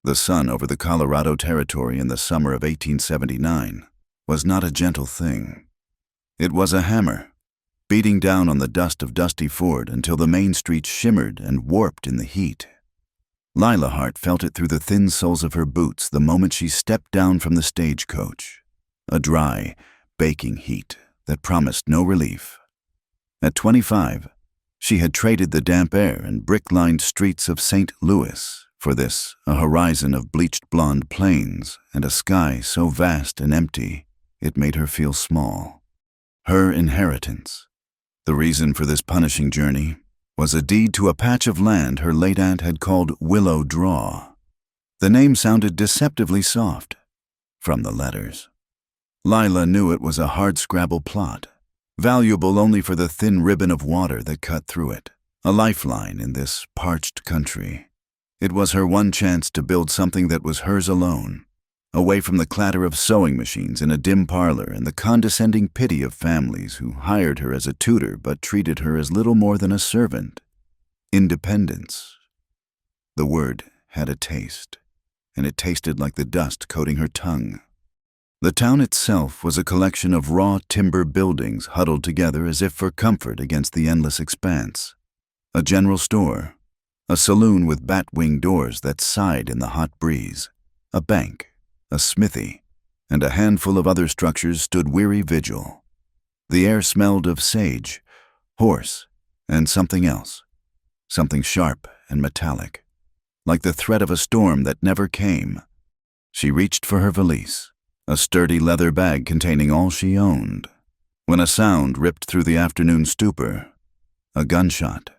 The sun over the Colorado Territory in the summer of 1879 was not a gentle thing. It was a hammer, beating down on the dust of Dusty Ford until the main street shimmered and warped in the heat. Lila Hart felt it through the thin soles of her boots the moment she stepped down from the stagecoach, a dry, baking heat that promised no relief. At 25, she had traded the damp air and brick-lined streets of St. Louis for this, a horizon of bleached blonde plains and a sky so vast and empty it made her feel small. Her inheritance, the reason for this punishing journey, was a deed to a patch of land her late aunt had called Willow Draw. The name sounded deceptively soft, from the letters. Lila knew it was a hardscrabble plot, valuable only for the thin ribbon of water that cut through it, a lifeline in this parched country. It was her one chance to build something that was hers alone, away from the clatter of sewing machines in a dim parlor and the condescending pity of families who hired her as a tutor but treated her as little more than a servant. Independence. The word had a taste, and it tasted like the dust coating her tongue. The town itself was a collection of raw timber buildings huddled together as if for comfort against the endless expanse. A general store, a saloon with bat-wing doors that sighed in the hot breeze, a bank, a smithy, and a handful of other structures stood weary vigil. The air smelled of sage, horse, and something else, something sharp and metallic, like the threat of a storm that never came. She reached for her valise, a sturdy leather bag containing all she owned, when a sound ripped through the afternoon stupor, a gunshot.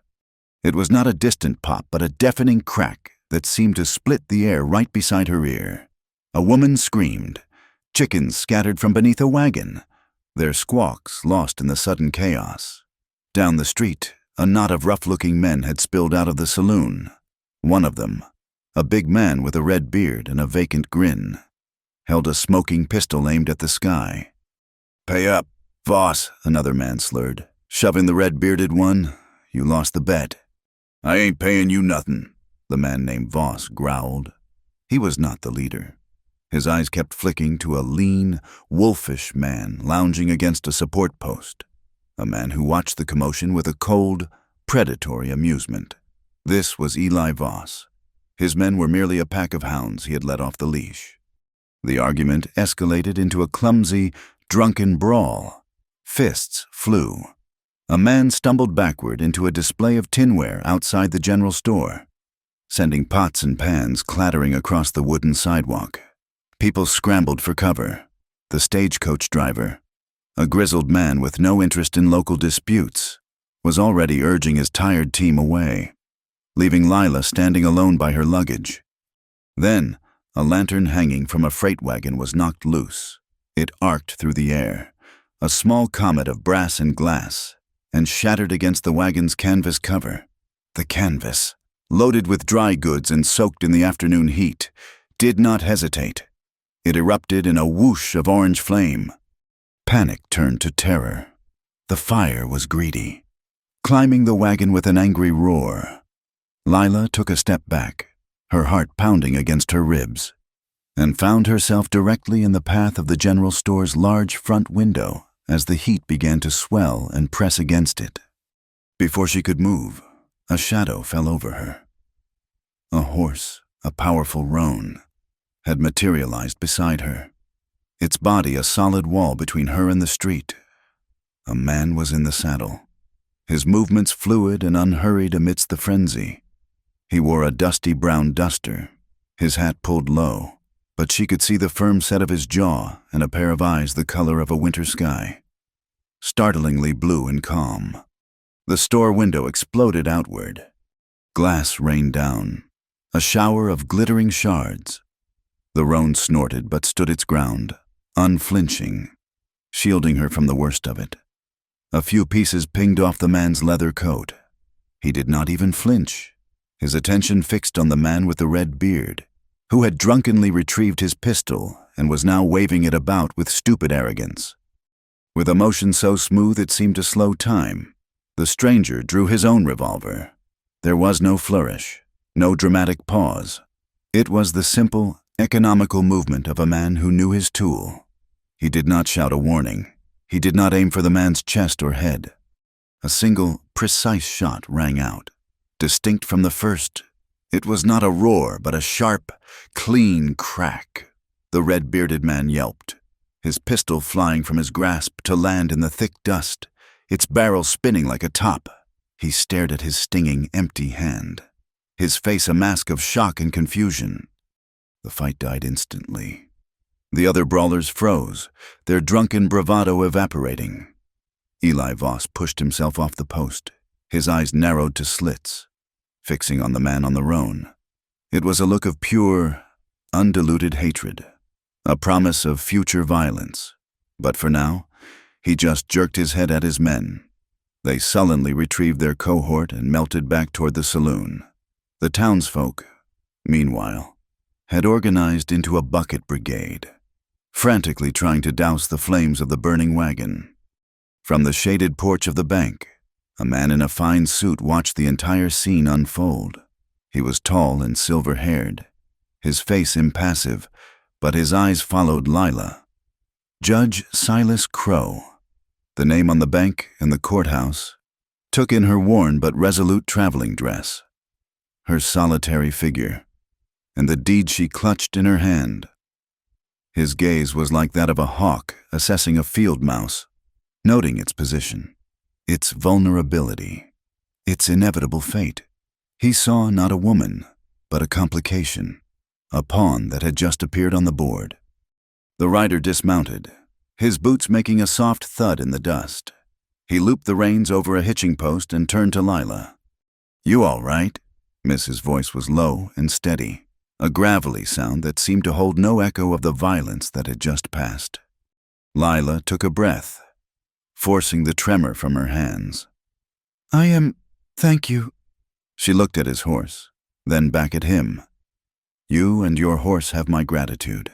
It was not a distant pop, but a deafening crack that seemed to split the air right beside her ear. A woman screamed. Chickens scattered from beneath a wagon, their squawks lost in the sudden chaos. Down the street, a knot of rough-looking men had spilled out of the saloon. One of them, a big man with a red beard and a vacant grin, held a smoking pistol aimed at the sky. "Pay up, Voss," another man slurred, shoving the red-bearded one. "You lost the bet." "I ain't paying you nothing," the man named Voss growled. He was not the leader. His eyes kept flicking to a lean, wolfish man lounging against a support post, a man who watched the commotion with a cold, predatory amusement. This was Eli Voss. His men were merely a pack of hounds he had let off the leash. The argument escalated into a clumsy, drunken brawl. Fists flew. A man stumbled backward into a display of tinware outside the general store, sending pots and pans clattering across the wooden sidewalk. People scrambled for cover. The stagecoach driver, a grizzled man with no interest in local disputes, was already urging his tired team away, leaving Lila standing alone by her luggage. Then, a lantern hanging from a freight wagon was knocked loose. It arced through the air, a small comet of brass and glass, and shattered against the wagon's canvas cover. The canvas, loaded with dry goods and soaked in the afternoon heat, did not hesitate. It erupted in a whoosh of orange flame. Panic turned to terror. The fire was greedy, climbing the wagon with an angry roar. Lila took a step back, her heart pounding against her ribs, and found herself directly in the path of the general store's large front window as the heat began to swell and press against it. Before she could move, a shadow fell over her. A horse, a powerful roan, had materialized beside her, its body a solid wall between her and the street. A man was in the saddle, his movements fluid and unhurried amidst the frenzy. He wore a dusty brown duster, his hat pulled low, but she could see the firm set of his jaw and a pair of eyes the color of a winter sky, startlingly blue and calm. The store window exploded outward. Glass rained down, a shower of glittering shards. The roan snorted but stood its ground, unflinching, shielding her from the worst of it. A few pieces pinged off the man's leather coat. He did not even flinch, his attention fixed on the man with the red beard, who had drunkenly retrieved his pistol and was now waving it about with stupid arrogance. With a motion so smooth it seemed to slow time, the stranger drew his own revolver. There was no flourish, no dramatic pause. It was the simple, economical movement of a man who knew his tool. He did not shout a warning. He did not aim for the man's chest or head. A single, precise shot rang out, distinct from the first. It was not a roar, but a sharp, clean crack. The red-bearded man yelped, his pistol flying from his grasp to land in the thick dust, its barrel spinning like a top. He stared at his stinging, empty hand, his face a mask of shock and confusion. The fight died instantly. The other brawlers froze, their drunken bravado evaporating. Eli Voss pushed himself off the post, his eyes narrowed to slits, fixing on the man on the roan. It was a look of pure, undiluted hatred, a promise of future violence. But for now, he just jerked his head at his men. They sullenly retrieved their cohort and melted back toward the saloon. The townsfolk, meanwhile, had organized into a bucket brigade, frantically trying to douse the flames of the burning wagon. From the shaded porch of the bank, a man in a fine suit watched the entire scene unfold. He was tall and silver-haired, his face impassive, but his eyes followed Lila. Judge Silas Crow, the name on the bank and the courthouse, took in her worn but resolute traveling dress, her solitary figure, and the deed she clutched in her hand. His gaze was like that of a hawk assessing a field mouse, noting its position, its vulnerability, its inevitable fate. He saw not a woman, but a complication, a pawn that had just appeared on the board. The rider dismounted, his boots making a soft thud in the dust. He looped the reins over a hitching post and turned to Lila. "You all right?" Mrs. voice was low and steady, a gravelly sound that seemed to hold no echo of the violence that had just passed. Lila took a breath, forcing the tremor from her hands. "I am, thank you." She looked at his horse, then back at him. "You and your horse have my gratitude."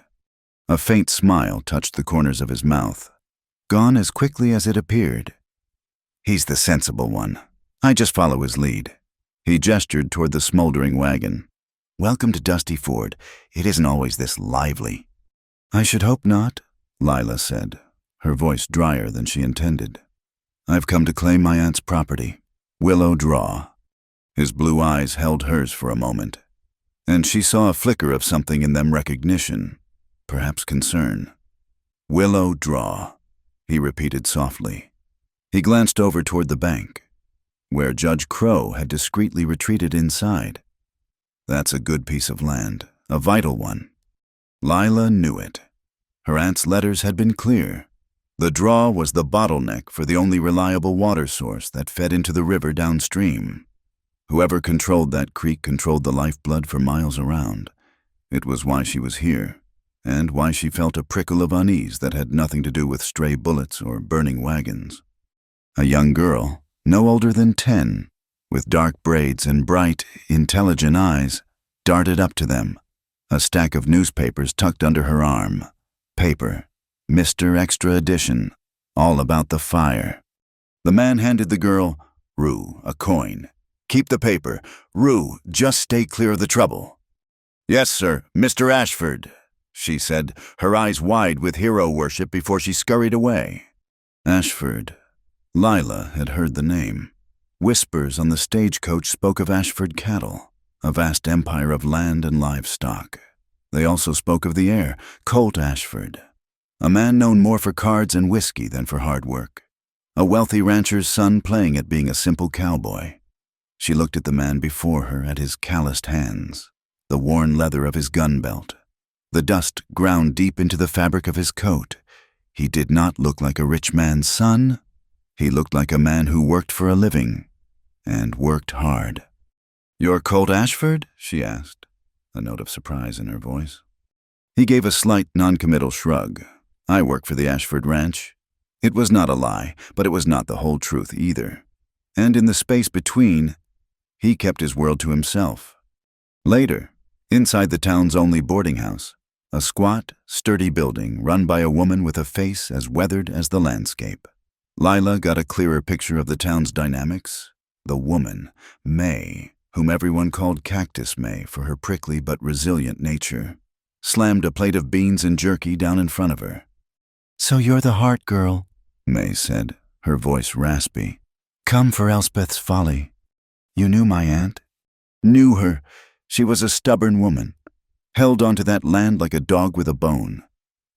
A faint smile touched the corners of his mouth, gone as quickly as it appeared. "He's the sensible one. I just follow his lead." He gestured toward the smoldering wagon. "Welcome to Dusty Ford. It isn't always this lively." "I should hope not," Lila said, her voice drier than she intended. "I've come to claim my aunt's property, Willow Draw." His blue eyes held hers for a moment, and she saw a flicker of something in them: recognition, perhaps concern. "Willow Draw," he repeated softly. He glanced over toward the bank, where Judge Crow had discreetly retreated inside. That's a good piece of land, a vital one. Lila knew it. Her aunt's letters had been clear. The draw was the bottleneck for the only reliable water source that fed into the river downstream. Whoever controlled that creek controlled the lifeblood for miles around. It was why she was here, and why she felt a prickle of unease that had nothing to do with stray bullets or burning wagons. A young girl, no older than 10, with dark braids and bright, intelligent eyes, darted up to them, a stack of newspapers tucked under her arm. Paper, Mr. Extra Edition, all about the fire. The man handed the girl, Rue, a coin. "Keep the paper. Rue, just stay clear of the trouble." "Yes, sir, Mr. Ashford," she said, her eyes wide with hero worship before she scurried away. Ashford. Lila had heard the name. Whispers on the stagecoach spoke of Ashford cattle, a vast empire of land and livestock. They also spoke of the heir, Colt Ashford, a man known more for cards and whiskey than for hard work, a wealthy rancher's son playing at being a simple cowboy. She looked at the man before her, at his calloused hands, the worn leather of his gun belt, the dust ground deep into the fabric of his coat. He did not look like a rich man's son. He looked like a man who worked for a living, and worked hard. "You're Colt Ashford?" she asked, a note of surprise in her voice. He gave a slight, noncommittal shrug. "I work for the Ashford Ranch." It was not a lie, but it was not the whole truth either. And in the space between, he kept his world to himself. Later, inside the town's only boarding house, a squat, sturdy building run by a woman with a face as weathered as the landscape, Lila got a clearer picture of the town's dynamics. The woman, May, whom everyone called Cactus May for her prickly but resilient nature, slammed a plate of beans and jerky down in front of her. "So you're the heart girl," May said, her voice raspy. "Come for Elspeth's folly. You knew my aunt?" "Knew her. She was a stubborn woman. Held onto that land like a dog with a bone.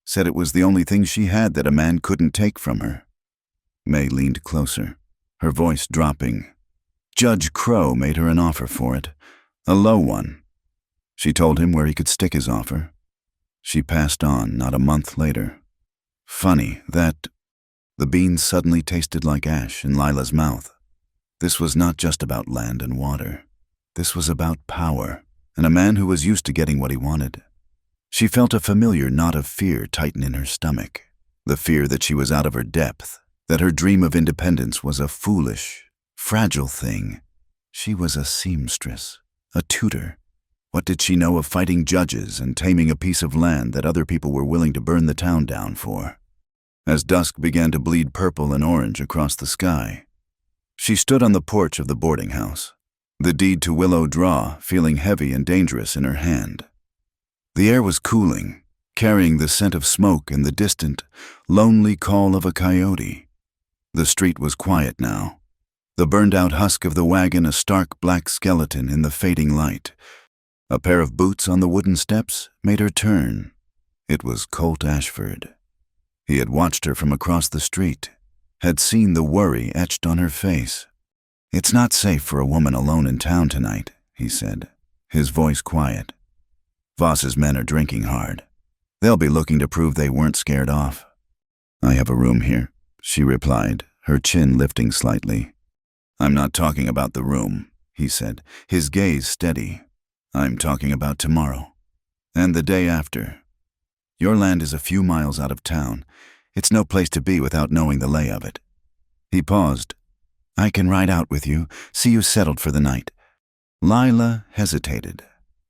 Said it was the only thing she had that a man couldn't take from her." May leaned closer, her voice dropping. Judge Crow made her an offer for it, a low one. She told him where he could stick his offer. She passed on not a month later. Funny that the beans suddenly tasted like ash in Lila's mouth. This was not just about land and water. This was about power, and a man who was used to getting what he wanted. She felt a familiar knot of fear tighten in her stomach, the fear that she was out of her depth, that her dream of independence was a foolish, fragile thing. She was a seamstress, a tutor. What did she know of fighting judges and taming a piece of land that other people were willing to burn the town down for? As dusk began to bleed purple and orange across the sky, she stood on the porch of the boarding house, the deed to Willow Draw feeling heavy and dangerous in her hand. The air was cooling, carrying the scent of smoke and the distant, lonely call of a coyote. The street was quiet now, the burned-out husk of the wagon a stark black skeleton in the fading light. A pair of boots on the wooden steps made her turn. It was Colt Ashford. He had watched her from across the street, had seen the worry etched on her face. "It's not safe for a woman alone in town tonight," he said, his voice quiet. "Voss's men are drinking hard. They'll be looking to prove they weren't scared off." "I have a room here," she replied, her chin lifting slightly. "I'm not talking about the room," he said, his gaze steady. "I'm talking about tomorrow, and the day after. Your land is a few miles out of town. It's no place to be without knowing the lay of it." He paused. "I can ride out with you, see you settled for the night." Lila hesitated.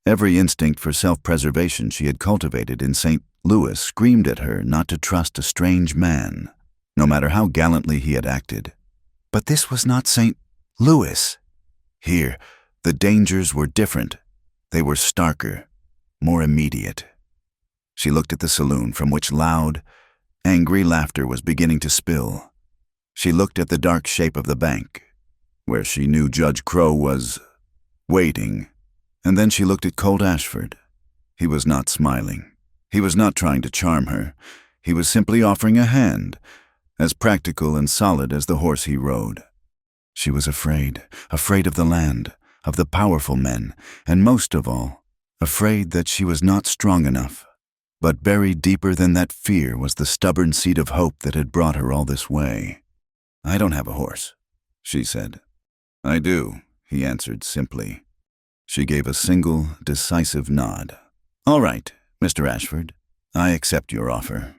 Every instinct for self-preservation she had cultivated in St. Louis screamed at her not to trust a strange man, no matter how gallantly he had acted. But this was not St. Louis. Here, the dangers were different. They were starker, more immediate. She looked at the saloon from which loud, angry laughter was beginning to spill. She looked at the dark shape of the bank, where she knew Judge Crow was waiting, and then she looked at Colt Ashford. He was not smiling. He was not trying to charm her. He was simply offering a hand, as practical and solid as the horse he rode. She was afraid of the land, of the powerful men, and most of all, afraid that she was not strong enough. But buried deeper than that fear was the stubborn seed of hope that had brought her all this way. "I don't have a horse," she said. "I do," he answered simply. She gave a single, decisive nod. "All right, Mr. Ashford, I accept your offer."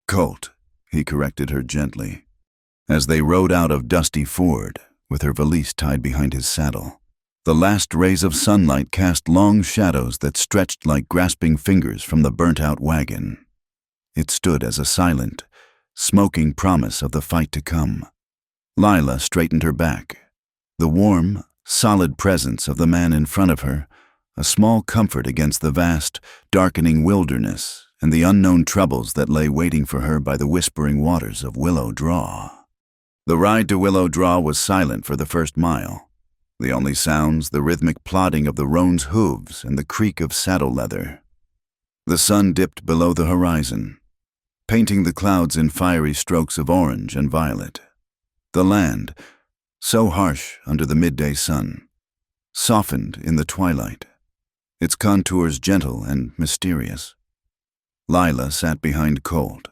"Colt," he corrected her gently, as they rode out of Dusty Ford, with her valise tied behind his saddle. The last rays of sunlight cast long shadows that stretched like grasping fingers from the burnt-out wagon. It stood as a silent, smoking promise of the fight to come. Lila straightened her back. The warm, solid presence of the man in front of her, a small comfort against the vast, darkening wilderness and the unknown troubles that lay waiting for her by the whispering waters of Willow Draw. The ride to Willow Draw was silent for the first mile. The only sounds, the rhythmic plodding of the roan's hooves and the creak of saddle leather. The sun dipped below the horizon, painting the clouds in fiery strokes of orange and violet. The land, so harsh under the midday sun, softened in the twilight, its contours gentle and mysterious. Lila sat behind Colt,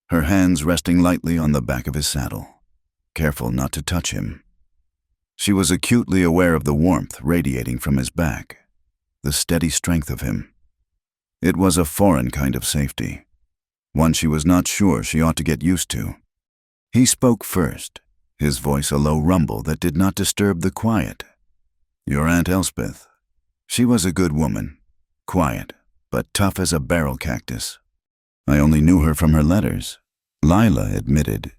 her hands resting lightly on the back of his saddle, careful not to touch him. She was acutely aware of the warmth radiating from his back, the steady strength of him. It was a foreign kind of safety, one she was not sure she ought to get used to. He spoke first, his voice a low rumble that did not disturb the quiet. "Your Aunt Elspeth. She was a good woman, quiet, but tough as a barrel cactus. I only knew her from her letters," Lila admitted.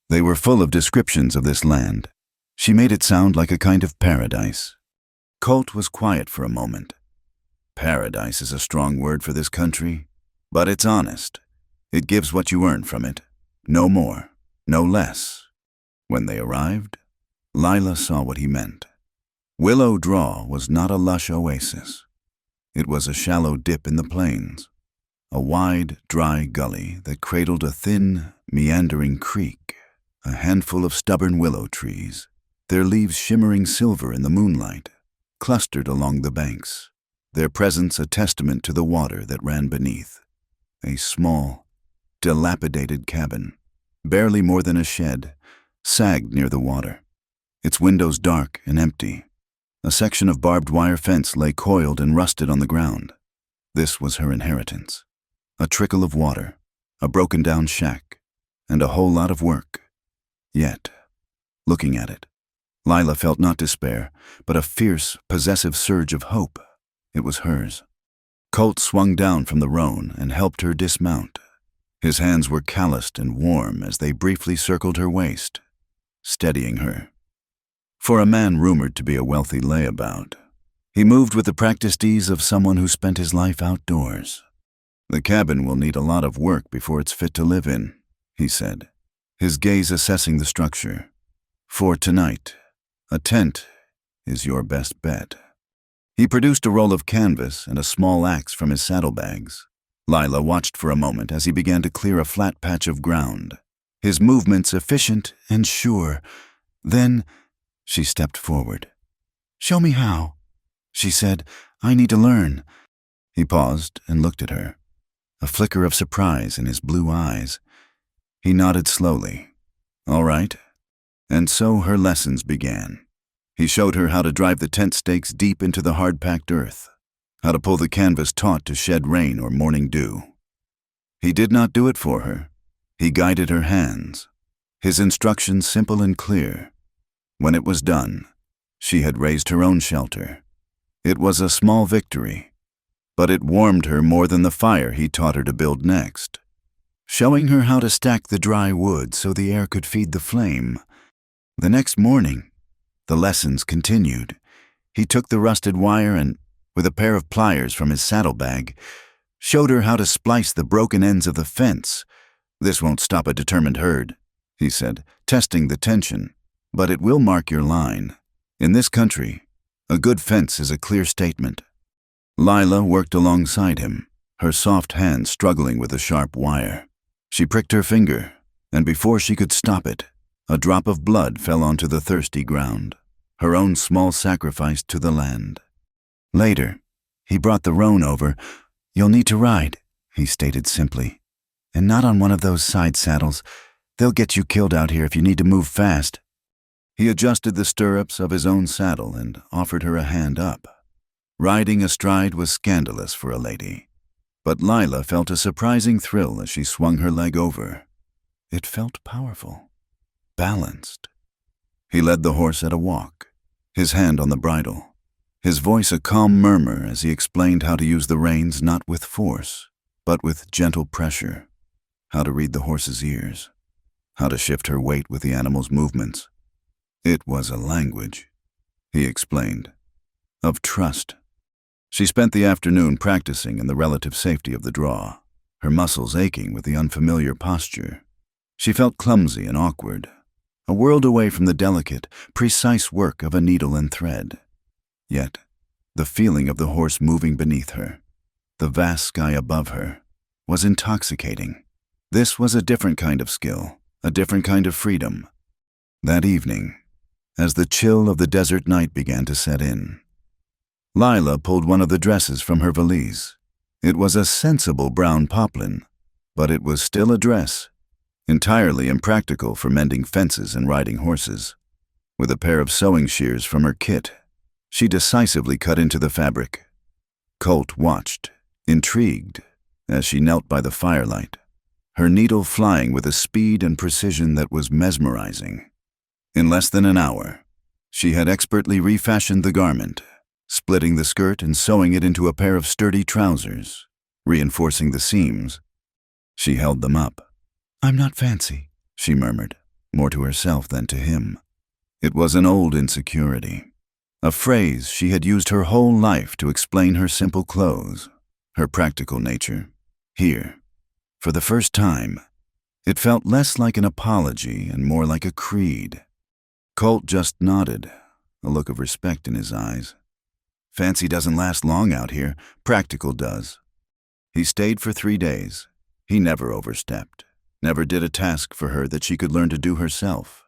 They were full of descriptions of this land. She made it sound like a kind of paradise. Colt was quiet for a moment. Paradise is a strong word for this country, but it's honest. It gives what you earn from it. No more, no less. When they arrived, Lila saw what he meant. Willow Draw was not a lush oasis. It was a shallow dip in the plains, a wide, dry gully that cradled a thin, meandering creek, a handful of stubborn willow trees, their leaves shimmering silver in the moonlight, clustered along the banks, their presence a testament to the water that ran beneath. A small, dilapidated cabin, barely more than a shed, sagged near the water, its windows dark and empty. A section of barbed wire fence lay coiled and rusted on the ground. This was her inheritance. A trickle of water, a broken-down shack, and a whole lot of work. Yet, looking at it, Lila felt not despair, but a fierce, possessive surge of hope. It was hers. Colt swung down from the roan and helped her dismount. His hands were calloused and warm as they briefly circled her waist, steadying her. For a man rumored to be a wealthy layabout, he moved with the practiced ease of someone who spent his life outdoors. "The cabin will need a lot of work before it's fit to live in," he said, his gaze assessing the structure. "For tonight, a tent is your best bet." He produced a roll of canvas and a small axe from his saddlebags. Lila watched for a moment as he began to clear a flat patch of ground, his movements efficient and sure. Then she stepped forward. "Show me how," she said. "I need to learn." He paused and looked at her, a flicker of surprise in his blue eyes. He nodded slowly. "All right." And so her lessons began. He showed her how to drive the tent stakes deep into the hard-packed earth, how to pull the canvas taut to shed rain or morning dew. He did not do it for her. He guided her hands, his instructions simple and clear. When it was done, she had raised her own shelter. It was a small victory, but it warmed her more than the fire he taught her to build next. Showing her how to stack the dry wood so the air could feed the flame. The next morning, the lessons continued. He took the rusted wire and, with a pair of pliers from his saddlebag, showed her how to splice the broken ends of the fence. "This won't stop a determined herd," he said, testing the tension, "but it will mark your line. In this country, a good fence is a clear statement." Lila worked alongside him, her soft hand struggling with the sharp wire. She pricked her finger, and before she could stop it, a drop of blood fell onto the thirsty ground, her own small sacrifice to the land. Later, he brought the roan over. "You'll need to ride," he stated simply, "and not on one of those side saddles. They'll get you killed out here if you need to move fast." He adjusted the stirrups of his own saddle and offered her a hand up. Riding astride was scandalous for a lady, but Lila felt a surprising thrill as she swung her leg over. It felt powerful, balanced. He led the horse at a walk, his hand on the bridle, his voice a calm murmur as he explained how to use the reins not with force, but with gentle pressure, how to read the horse's ears, how to shift her weight with the animal's movements. It was a language, he explained, of trust. She spent the afternoon practicing in the relative safety of the draw, her muscles aching with the unfamiliar posture. She felt clumsy and awkward, a world away from the delicate, precise work of a needle and thread. Yet, the feeling of the horse moving beneath her, the vast sky above her, was intoxicating. This was a different kind of skill, a different kind of freedom. That evening, as the chill of the desert night began to set in, Lila pulled one of the dresses from her valise. It was a sensible brown poplin, but it was still a dress, entirely impractical for mending fences and riding horses. With a pair of sewing shears from her kit, she decisively cut into the fabric. Colt watched, intrigued, as she knelt by the firelight, her needle flying with a speed and precision that was mesmerizing. In less than an hour, she had expertly refashioned the garment, splitting the skirt and sewing it into a pair of sturdy trousers, reinforcing the seams. She held them up. "I'm not fancy," she murmured, more to herself than to him. It was an old insecurity. a phrase she had used her whole life to explain her simple clothes, her practical nature. Here, for the first time, it felt less like an apology and more like a creed. Colt just nodded, a look of respect in his eyes. Fancy doesn't last long out here, practical does. He stayed for 3 days. He never overstepped, never did a task for her that she could learn to do herself.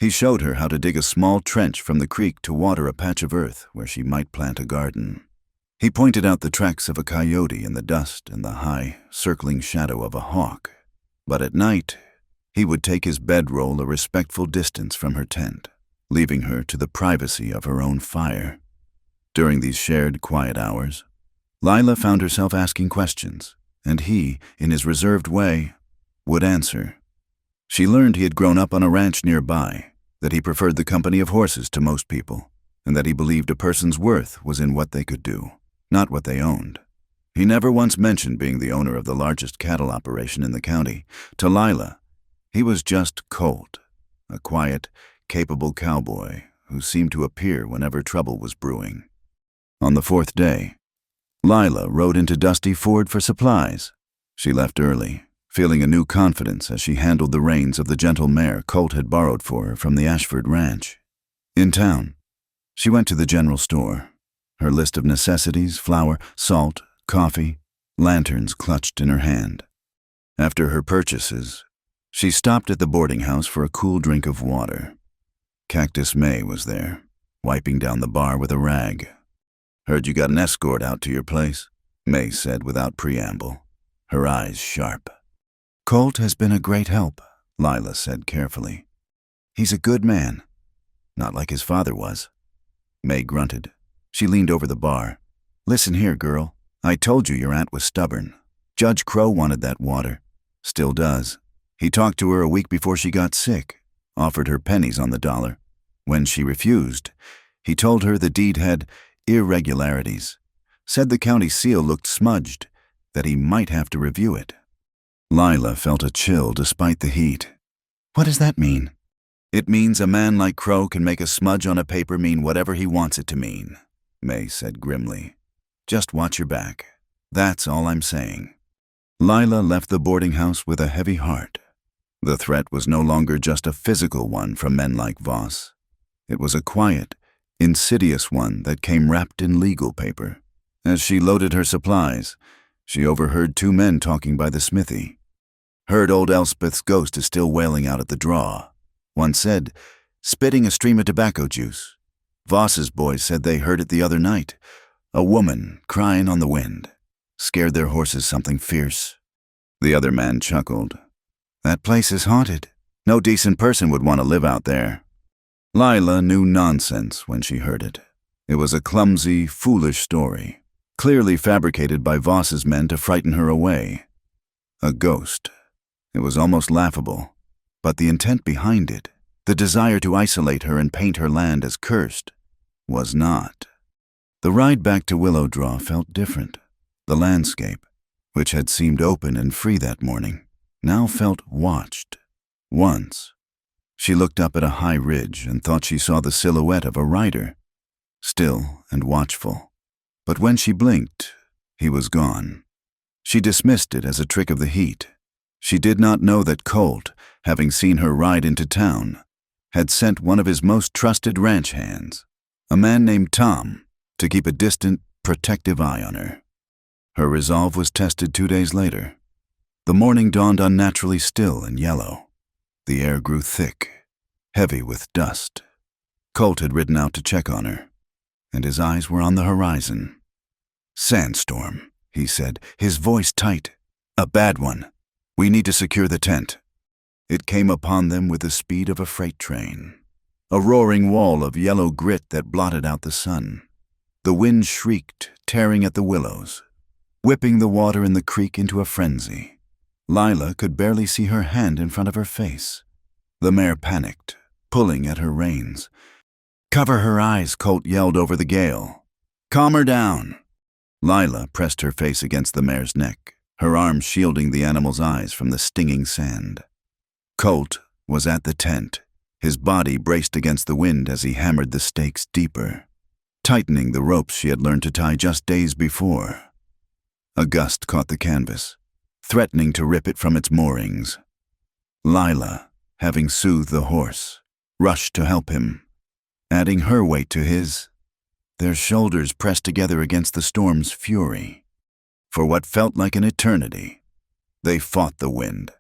He showed her how to dig a small trench from the creek to water a patch of earth where she might plant a garden. He pointed out the tracks of a coyote in the dust and the high, circling shadow of a hawk. But at night, he would take his bedroll a respectful distance from her tent, leaving her to the privacy of her own fire. During these shared, quiet hours, Lila found herself asking questions, and he, in his reserved way, would answer. She learned he had grown up on a ranch nearby, that he preferred the company of horses to most people, and that he believed a person's worth was in what they could do, not what they owned. He never once mentioned being the owner of the largest cattle operation in the county. To Lila, he was just Colt, a quiet, capable cowboy who seemed to appear whenever trouble was brewing. On the 4th day, Lila rode into Dusty Ford for supplies. She left early, feeling a new confidence as she handled the reins of the gentle mare Colt had borrowed for her from the Ashford Ranch. In town, she went to the general store, her list of necessities, flour, salt, coffee, lanterns clutched in her hand. After her purchases, she stopped at the boarding house for a cool drink of water. Cactus May was there, wiping down the bar with a rag. "Heard you got an escort out to your place," May said without preamble, her eyes sharp. "Colt has been a great help," Lila said carefully. "He's a good man, not like his father was." May grunted. She leaned over the bar. "Listen here, girl. I told you your aunt was stubborn. Judge Crow wanted that water. Still does. He talked to her a week before she got sick, offered her pennies on the dollar. When she refused, he told her the deed had irregularities, said the county seal looked smudged, that he might have to review it." Lila felt a chill despite the heat. "What does that mean?" "It means a man like Crow can make a smudge on a paper mean whatever he wants it to mean," May said grimly. "Just watch your back. That's all I'm saying." Lila left the boarding house with a heavy heart. The threat was no longer just a physical one from men like Voss. It was a quiet, insidious one that came wrapped in legal paper. As she loaded her supplies, she overheard 2 men talking by the smithy. "Heard old Elspeth's ghost is still wailing out at the draw," one said, spitting a stream of tobacco juice. "Voss's boys said they heard it the other night. A woman crying on the wind. Scared their horses something fierce." The other man chuckled. "That place is haunted. No decent person would want to live out there." Lila knew nonsense when she heard it. It was a clumsy, foolish story, clearly fabricated by Voss's men to frighten her away. A ghost. It was almost laughable, but the intent behind it, the desire to isolate her and paint her land as cursed, was not. The ride back to Willow Draw felt different. The landscape, which had seemed open and free that morning, now felt watched. Once, she looked up at a high ridge and thought she saw the silhouette of a rider, still and watchful. But when she blinked, he was gone. She dismissed it as a trick of the heat. She did not know that Colt, having seen her ride into town, had sent one of his most trusted ranch hands, a man named Tom, to keep a distant, protective eye on her. Her resolve was tested 2 days later. The morning dawned unnaturally still and yellow. The air grew thick, heavy with dust. Colt had ridden out to check on her, and his eyes were on the horizon. "Sandstorm," he said, his voice tight. "A bad one. We need to secure the tent." It came upon them with the speed of a freight train, a roaring wall of yellow grit that blotted out the sun. The wind shrieked, tearing at the willows, whipping the water in the creek into a frenzy. Lila could barely see her hand in front of her face. The mare panicked, pulling at her reins. "Cover her eyes," Colt yelled over the gale. "Calm her down." Lila pressed her face against the mare's neck, her arms shielding the animal's eyes from the stinging sand. Colt was at the tent, his body braced against the wind as he hammered the stakes deeper. tightening the ropes she had learned to tie just days before. A gust caught the canvas, threatening to rip it from its moorings. Lila, having soothed the horse, rushed to help him, adding her weight to his. Their shoulders pressed together against the storm's fury. For what felt like an eternity, they fought the wind.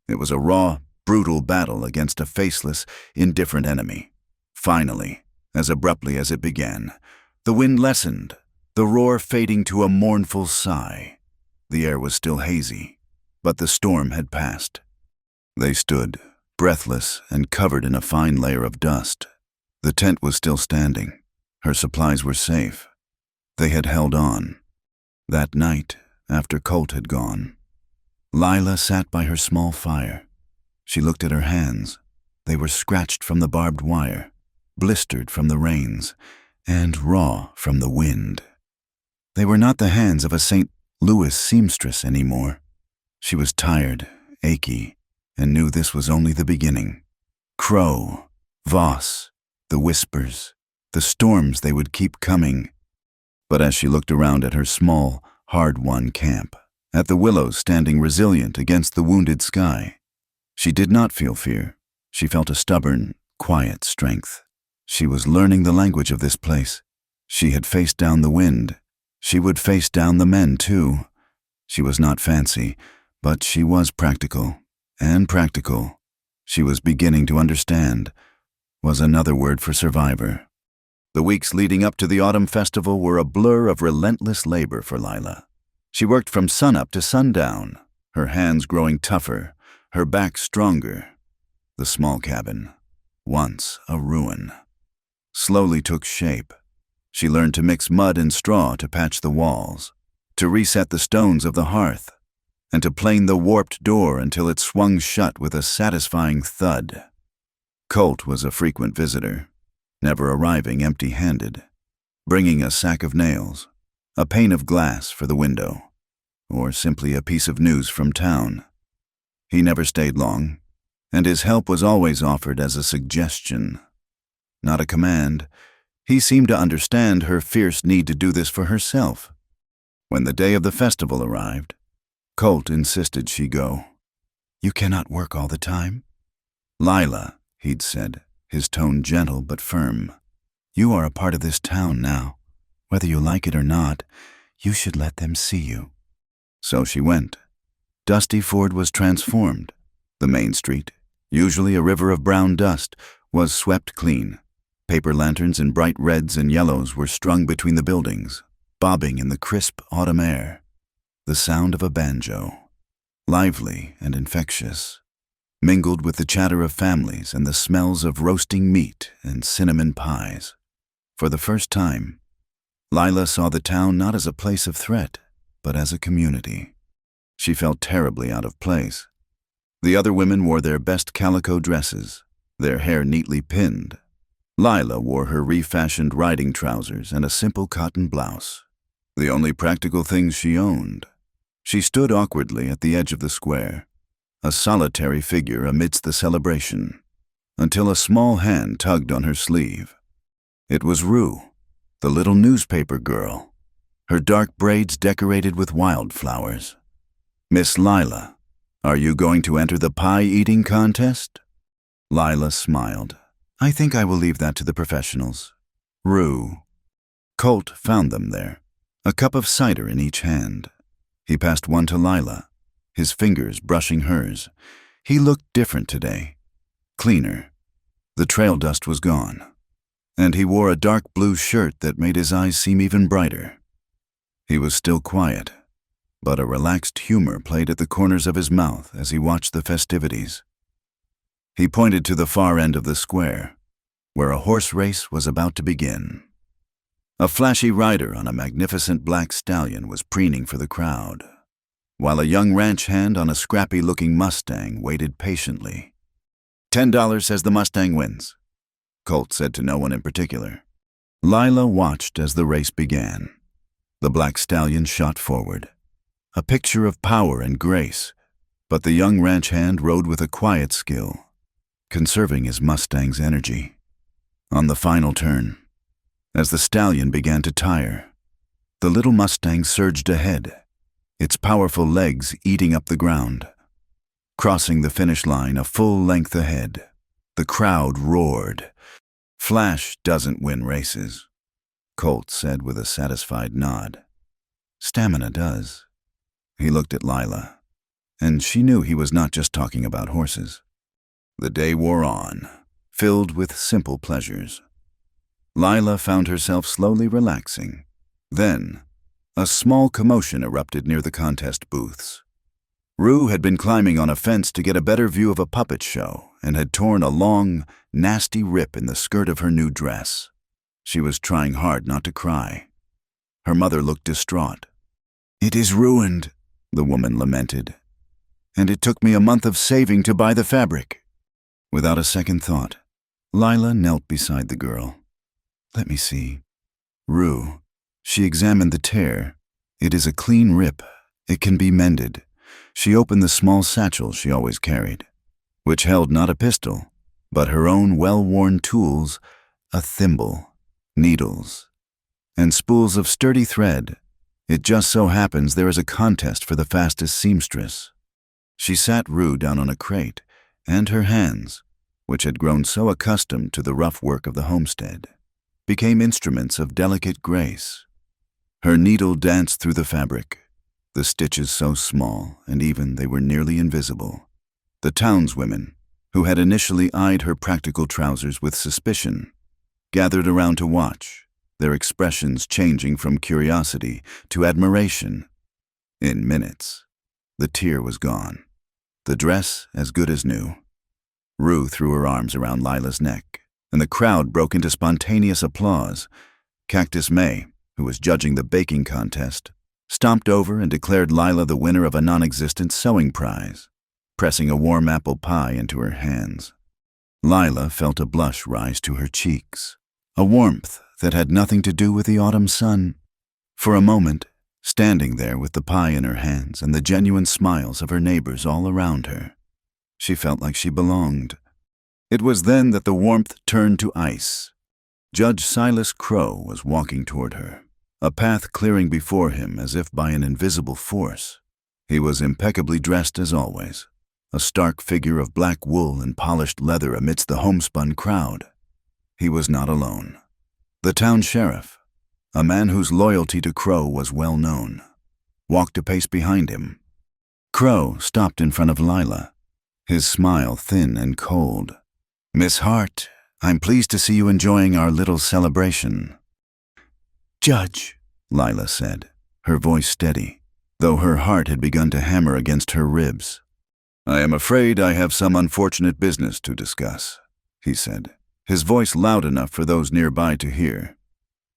It was a raw, brutal battle against a faceless, indifferent enemy. Finally, as abruptly as it began, the wind lessened, the roar fading to a mournful sigh. The air was still hazy, but the storm had passed. They stood, breathless and covered in a fine layer of dust. The tent was still standing. Her supplies were safe. They had held on. That night, after Colt had gone, Lila sat by her small fire. She looked at her hands. They were scratched from the barbed wire, blistered from the rains, and raw from the wind. They were not the hands of a St. Louis seamstress anymore. She was tired, achy, and knew this was only the beginning. Crow, Voss, the whispers, the storms, they would keep coming. But as she looked around at her small, hard-won camp, at the willows standing resilient against the wounded sky, she did not feel fear. She felt a stubborn, quiet strength. She was learning the language of this place. She had faced down the wind. She would face down the men, too. She was not fancy, but she was practical. And practical, she was beginning to understand, was another word for survivor. The weeks leading up to the autumn festival were a blur of relentless labor for Lila. She worked from sunup to sundown, her hands growing tougher, her back stronger. The small cabin, once a ruin, slowly took shape. She learned to mix mud and straw to patch the walls, to reset the stones of the hearth, and to plane the warped door until it swung shut with a satisfying thud. Colt was a frequent visitor, never arriving empty-handed, bringing a sack of nails, a pane of glass for the window, or simply a piece of news from town. He never stayed long, and his help was always offered as a suggestion, not a command. He seemed to understand her fierce need to do this for herself. When the day of the festival arrived, Colt insisted she go. "You cannot work all the time." "Lila," he'd said, his tone gentle but firm, "you are a part of this town now. Whether you like it or not, you should let them see you." So she went. Dusty Ford was transformed. The main street, usually a river of brown dust, was swept clean. Paper lanterns in bright reds and yellows were strung between the buildings, bobbing in the crisp autumn air. The sound of a banjo, lively and infectious, mingled with the chatter of families and the smells of roasting meat and cinnamon pies. For the first time, Lila saw the town not as a place of threat, but as a community. She felt terribly out of place. The other women wore their best calico dresses, their hair neatly pinned. Lila wore her refashioned riding trousers and a simple cotton blouse, the only practical things she owned. She stood awkwardly at the edge of the square, a solitary figure amidst the celebration, until a small hand tugged on her sleeve. It was Rue, the little newspaper girl, her dark braids decorated with wildflowers. "Miss Lila, are you going to enter the pie-eating contest?" Lila smiled. "I think I will leave that to the professionals." Rue. Colt found them there, a cup of cider in each hand. He passed one to Lila, his fingers brushing hers. He looked different today, cleaner. The trail dust was gone, and he wore a dark blue shirt that made his eyes seem even brighter. He was still quiet, but a relaxed humor played at the corners of his mouth as he watched the festivities. He pointed to the far end of the square, where a horse race was about to begin. A flashy rider on a magnificent black stallion was preening for the crowd, while a young ranch hand on a scrappy-looking Mustang waited patiently. $10 says the Mustang wins," Colt said to no one in particular. Lila watched as the race began. The black stallion shot forward, a picture of power and grace, but the young ranch hand rode with a quiet skill, conserving his Mustang's energy. On the final turn, As the stallion began to tire, the little Mustang surged ahead, its powerful legs eating up the ground. Crossing the finish line a full length ahead, the crowd roared. "Flash doesn't win races," Colt said with a satisfied nod. "Stamina does." He looked at Lila, and she knew he was not just talking about horses. The day wore on, filled with simple pleasures. Lila found herself slowly relaxing. Then, a small commotion erupted near the contest booths. Rue had been climbing on a fence to get a better view of a puppet show and had torn a long, nasty rip in the skirt of her new dress. She was trying hard not to cry. Her mother looked distraught. "It is ruined," the woman lamented. "And it took me a month of saving to buy the fabric." Without a second thought, Lila knelt beside the girl. "Let me see." "Rue." She examined the tear. "It is a clean rip. It can be mended." She opened the small satchel she always carried, which held not a pistol, but her own well-worn tools, a thimble, needles, and spools of sturdy thread. It just so happens there is a contest for the fastest seamstress. She sat Rue down on a crate, and her hands, which had grown so accustomed to the rough work of the homestead, became instruments of delicate grace. Her needle danced through the fabric, the stitches so small and even they were nearly invisible. The townswomen, who had initially eyed her practical trousers with suspicion, gathered around to watch, their expressions changing from curiosity to admiration. In minutes, the tear was gone, the dress as good as new. Rue threw her arms around Lila's neck, and the crowd broke into spontaneous applause. Cactus May, who was judging the baking contest, stomped over and declared Lila the winner of a non-existent sewing prize, pressing a warm apple pie into her hands. Lila felt a blush rise to her cheeks, a warmth that had nothing to do with the autumn sun. For a moment, standing there with the pie in her hands and the genuine smiles of her neighbors all around her, she felt like she belonged. It was then that the warmth turned to ice. Judge Silas Crow was walking toward her, a path clearing before him as if by an invisible force. He was impeccably dressed as always, a stark figure of black wool and polished leather amidst the homespun crowd. He was not alone. The town sheriff, a man whose loyalty to Crow was well known, walked a pace behind him. Crow stopped in front of Lila, his smile thin and cold. "Miss Hart, I'm pleased to see you enjoying our little celebration." "Judge," Lila said, her voice steady, though her heart had begun to hammer against her ribs. "I am afraid I have some unfortunate business to discuss," he said, his voice loud enough for those nearby to hear.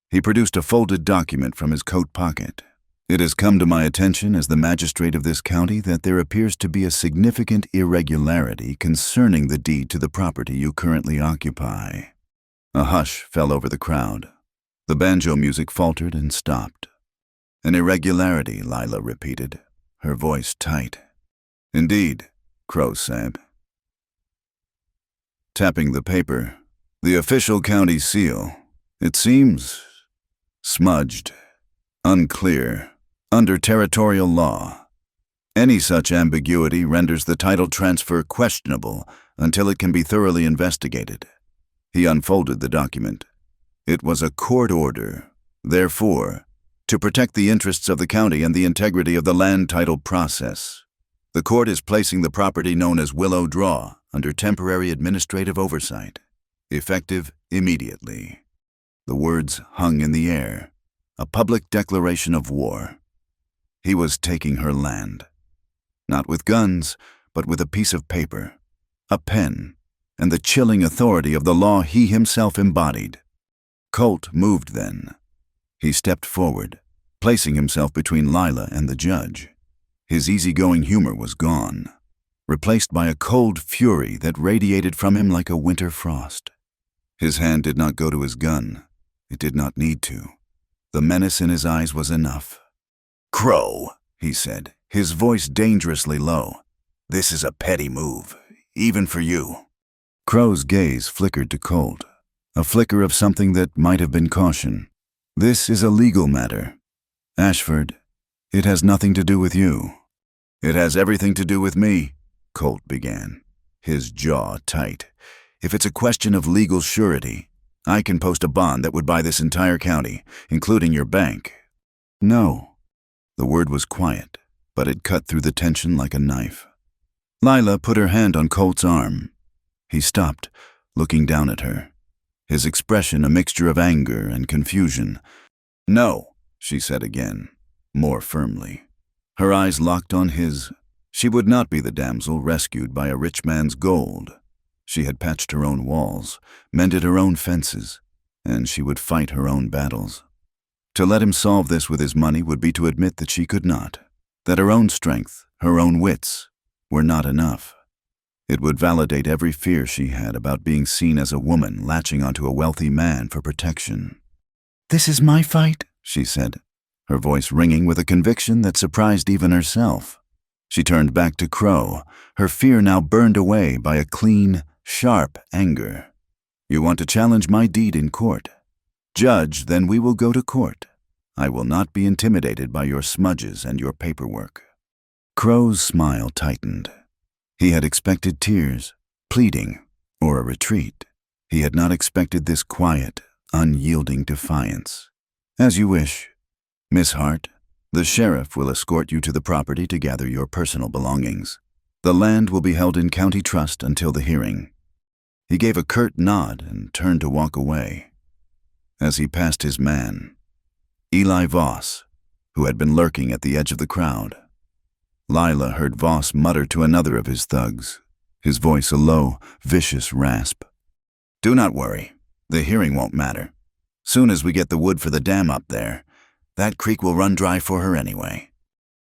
He produced a folded document from his coat pocket. "It has come to my attention as the magistrate of this county that there appears to be a significant irregularity concerning the deed to the property you currently occupy." A hush fell over the crowd. The banjo music faltered and stopped. "An irregularity," Lila repeated, her voice tight. "Indeed," Crow said, tapping the paper. "The official county seal, it seems, smudged, unclear, under territorial law. Any such ambiguity renders the title transfer questionable until it can be thoroughly investigated." He unfolded the document. It was a court order, therefore, to protect the interests of the county and the integrity of the land title process. The court is placing the property known as Willow Draw under temporary administrative oversight, effective immediately. The words hung in the air, a public declaration of war. He was taking her land, not with guns, but with a piece of paper, a pen, and the chilling authority of the law he himself embodied. Colt moved then. He stepped forward, placing himself between Lila and the judge. His easygoing humor was gone, replaced by a cold fury that radiated from him like a winter frost. His hand did not go to his gun. It did not need to. The menace in his eyes was enough. "Crow," he said, his voice dangerously low. "This is a petty move, even for you." Crow's gaze flickered to Colt, a flicker of something that might have been caution. "This is a legal matter. Ashford, it has nothing to do with you." "It has everything to do with me," Colt began, his jaw tight. "If it's a question of legal surety, I can post a bond that would buy this entire county, including your bank." "No." The word was quiet, but it cut through the tension like a knife. Lila put her hand on Colt's arm. He stopped, looking down at her, his expression a mixture of anger and confusion. "No," she said again, more firmly. Her eyes locked on his. She would not be the damsel rescued by a rich man's gold. She had patched her own walls, mended her own fences, and she would fight her own battles. To let him solve this with his money would be to admit that she could not, that her own strength, her own wits, were not enough. It would validate every fear she had about being seen as a woman latching onto a wealthy man for protection. "This is my fight," she said, her voice ringing with a conviction that surprised even herself. She turned back to Crow, her fear now burned away by a clean, sharp anger. "You want to challenge my deed in court? Judge, then we will go to court. I will not be intimidated by your smudges and your paperwork." Crow's smile tightened. He had expected tears, pleading, or a retreat. He had not expected this quiet, unyielding defiance. "As you wish. Miss Hart, the sheriff will escort you to the property to gather your personal belongings. The land will be held in county trust until the hearing." He gave a curt nod and turned to walk away. As he passed his man, Eli Voss, who had been lurking at the edge of the crowd, Lila heard Voss mutter to another of his thugs, his voice a low, vicious rasp. "Do not worry. The hearing won't matter. Soon as we get the wood for the dam up there, that creek will run dry for her anyway."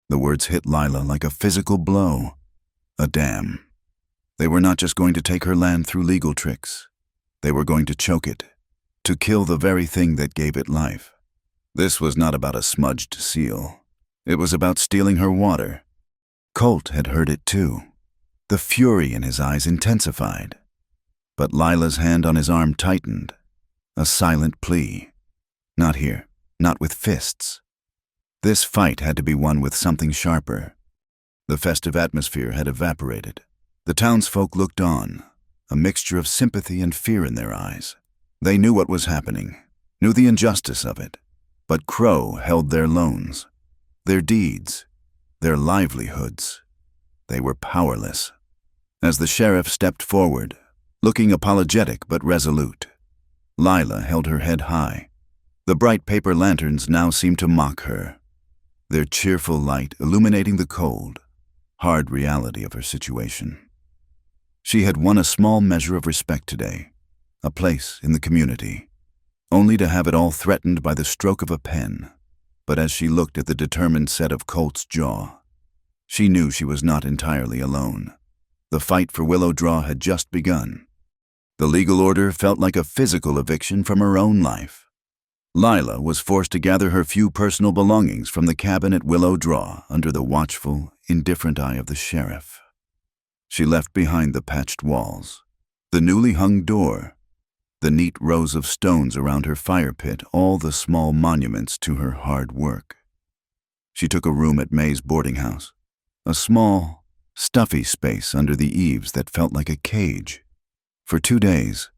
The words hit Lila like a physical blow. A dam. They were not just going to take her land through legal tricks. They were going to choke it, to kill the very thing that gave it life. This was not about a smudged seal. It was about stealing her water. Colt had heard it too. The fury in his eyes intensified. But Lila's hand on his arm tightened. A silent plea. Not here. Not with fists. This fight had to be won with something sharper. The festive atmosphere had evaporated. The townsfolk looked on, a mixture of sympathy and fear in their eyes. They knew what was happening, knew the injustice of it. But Crow held their loans, their deeds, their livelihoods. They were powerless. As the sheriff stepped forward, looking apologetic but resolute, Lila held her head high. The bright paper lanterns now seemed to mock her, their cheerful light illuminating the cold, hard reality of her situation. She had won a small measure of respect today, a place in the community, only to have it all threatened by the stroke of a pen. But as she looked at the determined set of Colt's jaw, she knew she was not entirely alone. The fight for Willow Draw had just begun. The legal order felt like a physical eviction from her own life. Lila was forced to gather her few personal belongings from the cabin at Willow Draw under the watchful, indifferent eye of the sheriff. She left behind the patched walls, the newly hung door, the neat rows of stones around her fire pit, all the small monuments to her hard work. She took a room at May's boarding house, a small, stuffy space under the eaves that felt like a cage. For 2 days,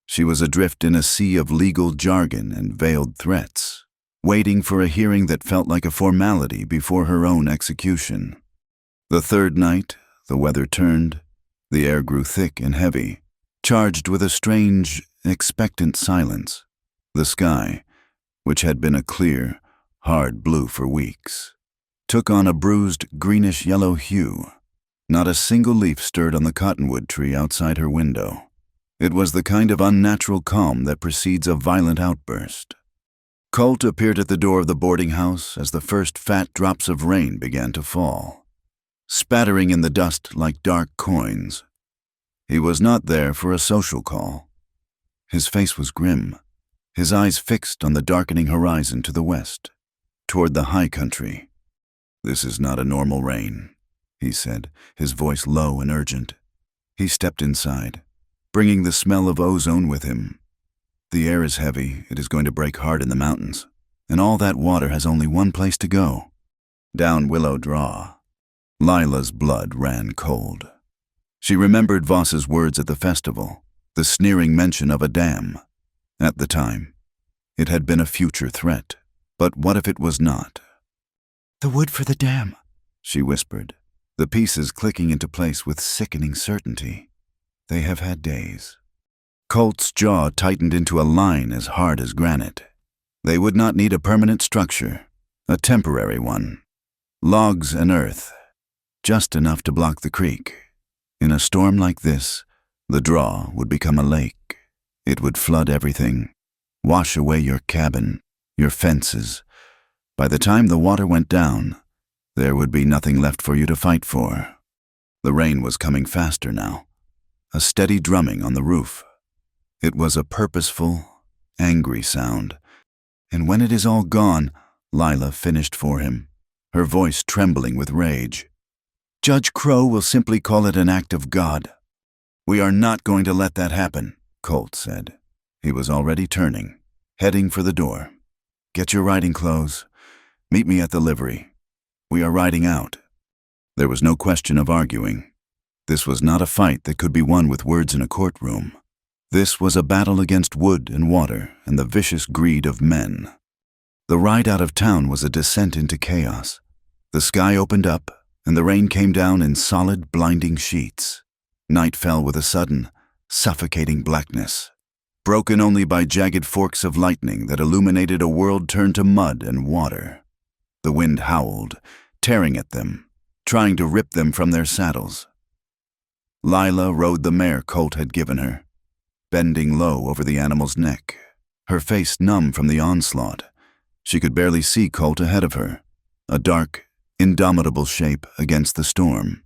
she was adrift in a sea of legal jargon and veiled threats, waiting for a hearing that felt like a formality before her own execution. The third night, the weather turned, the air grew thick and heavy, charged with a strange, expectant silence. The sky, which had been a clear, hard blue for weeks, took on a bruised, greenish-yellow hue. Not a single leaf stirred on the cottonwood tree outside her window. It was the kind of unnatural calm that precedes a violent outburst. Colt appeared at the door of the boarding house as the first fat drops of rain began to fall, spattering in the dust like dark coins. He was not there for a social call. His face was grim, his eyes fixed on the darkening horizon to the west, toward the high country. "This is not a normal rain," he said, his voice low and urgent. He stepped inside, bringing the smell of ozone with him. The air is heavy, it is going to break hard in the mountains, and all that water has only one place to go. Down Willow Draw. Lila's blood ran cold. She remembered Voss's words at the festival, the sneering mention of a dam. At the time, it had been a future threat, but what if it was not? "The wood for the dam," she whispered, the pieces clicking into place with sickening certainty. They have had days. Colt's jaw tightened into a line as hard as granite. They would not need a permanent structure, a temporary one. Logs and earth, just enough to block the creek. In a storm like this, the draw would become a lake. It would flood everything, wash away your cabin, your fences. By the time the water went down, there would be nothing left for you to fight for. The rain was coming faster now, a steady drumming on the roof. It was a purposeful, angry sound. "And when it is all gone," Lila finished for him, her voice trembling with rage, "Judge Crow will simply call it an act of God." "We are not going to let that happen," Colt said. He was already turning, heading for the door. "Get your riding clothes. Meet me at the livery. We are riding out." There was no question of arguing. This was not a fight that could be won with words in a courtroom. This was a battle against wood and water and the vicious greed of men. The ride out of town was a descent into chaos. The sky opened up, and the rain came down in solid, blinding sheets. Night fell with a sudden, suffocating blackness, broken only by jagged forks of lightning that illuminated a world turned to mud and water. The wind howled, tearing at them, trying to rip them from their saddles. Lila rode the mare Colt had given her, bending low over the animal's neck, her face numb from the onslaught. She could barely see Colt ahead of her, a dark, indomitable shape against the storm.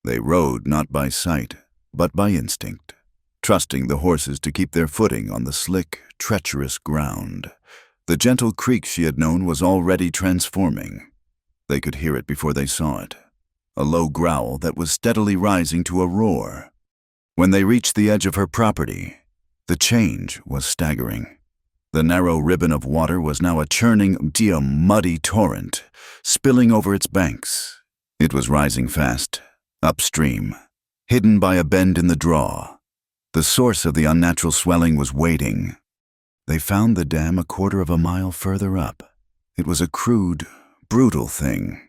They rode not by sight, but by instinct, trusting the horses to keep their footing on the slick, treacherous ground. The gentle creek she had known was already transforming. They could hear it before they saw it, a low growl that was steadily rising to a roar. When they reached the edge of her property, the change was staggering. The narrow ribbon of water was now a churning, muddy torrent, spilling over its banks. It was rising fast, upstream, hidden by a bend in the draw. The source of the unnatural swelling was waiting. They found the dam a quarter of a mile further up. It was a crude, brutal thing.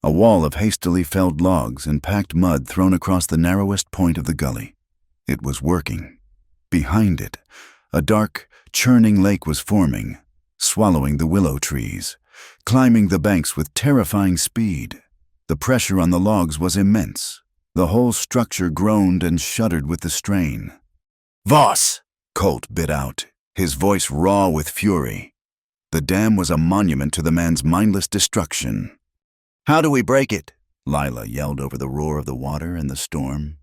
A wall of hastily felled logs and packed mud thrown across the narrowest point of the gully. It was working. Behind it, a dark, churning lake was forming, swallowing the willow trees, climbing the banks with terrifying speed. The pressure on the logs was immense. The whole structure groaned and shuddered with the strain. "Voss!" Colt bit out, his voice raw with fury. The dam was a monument to the man's mindless destruction. "How do we break it?" Lila yelled over the roar of the water and the storm.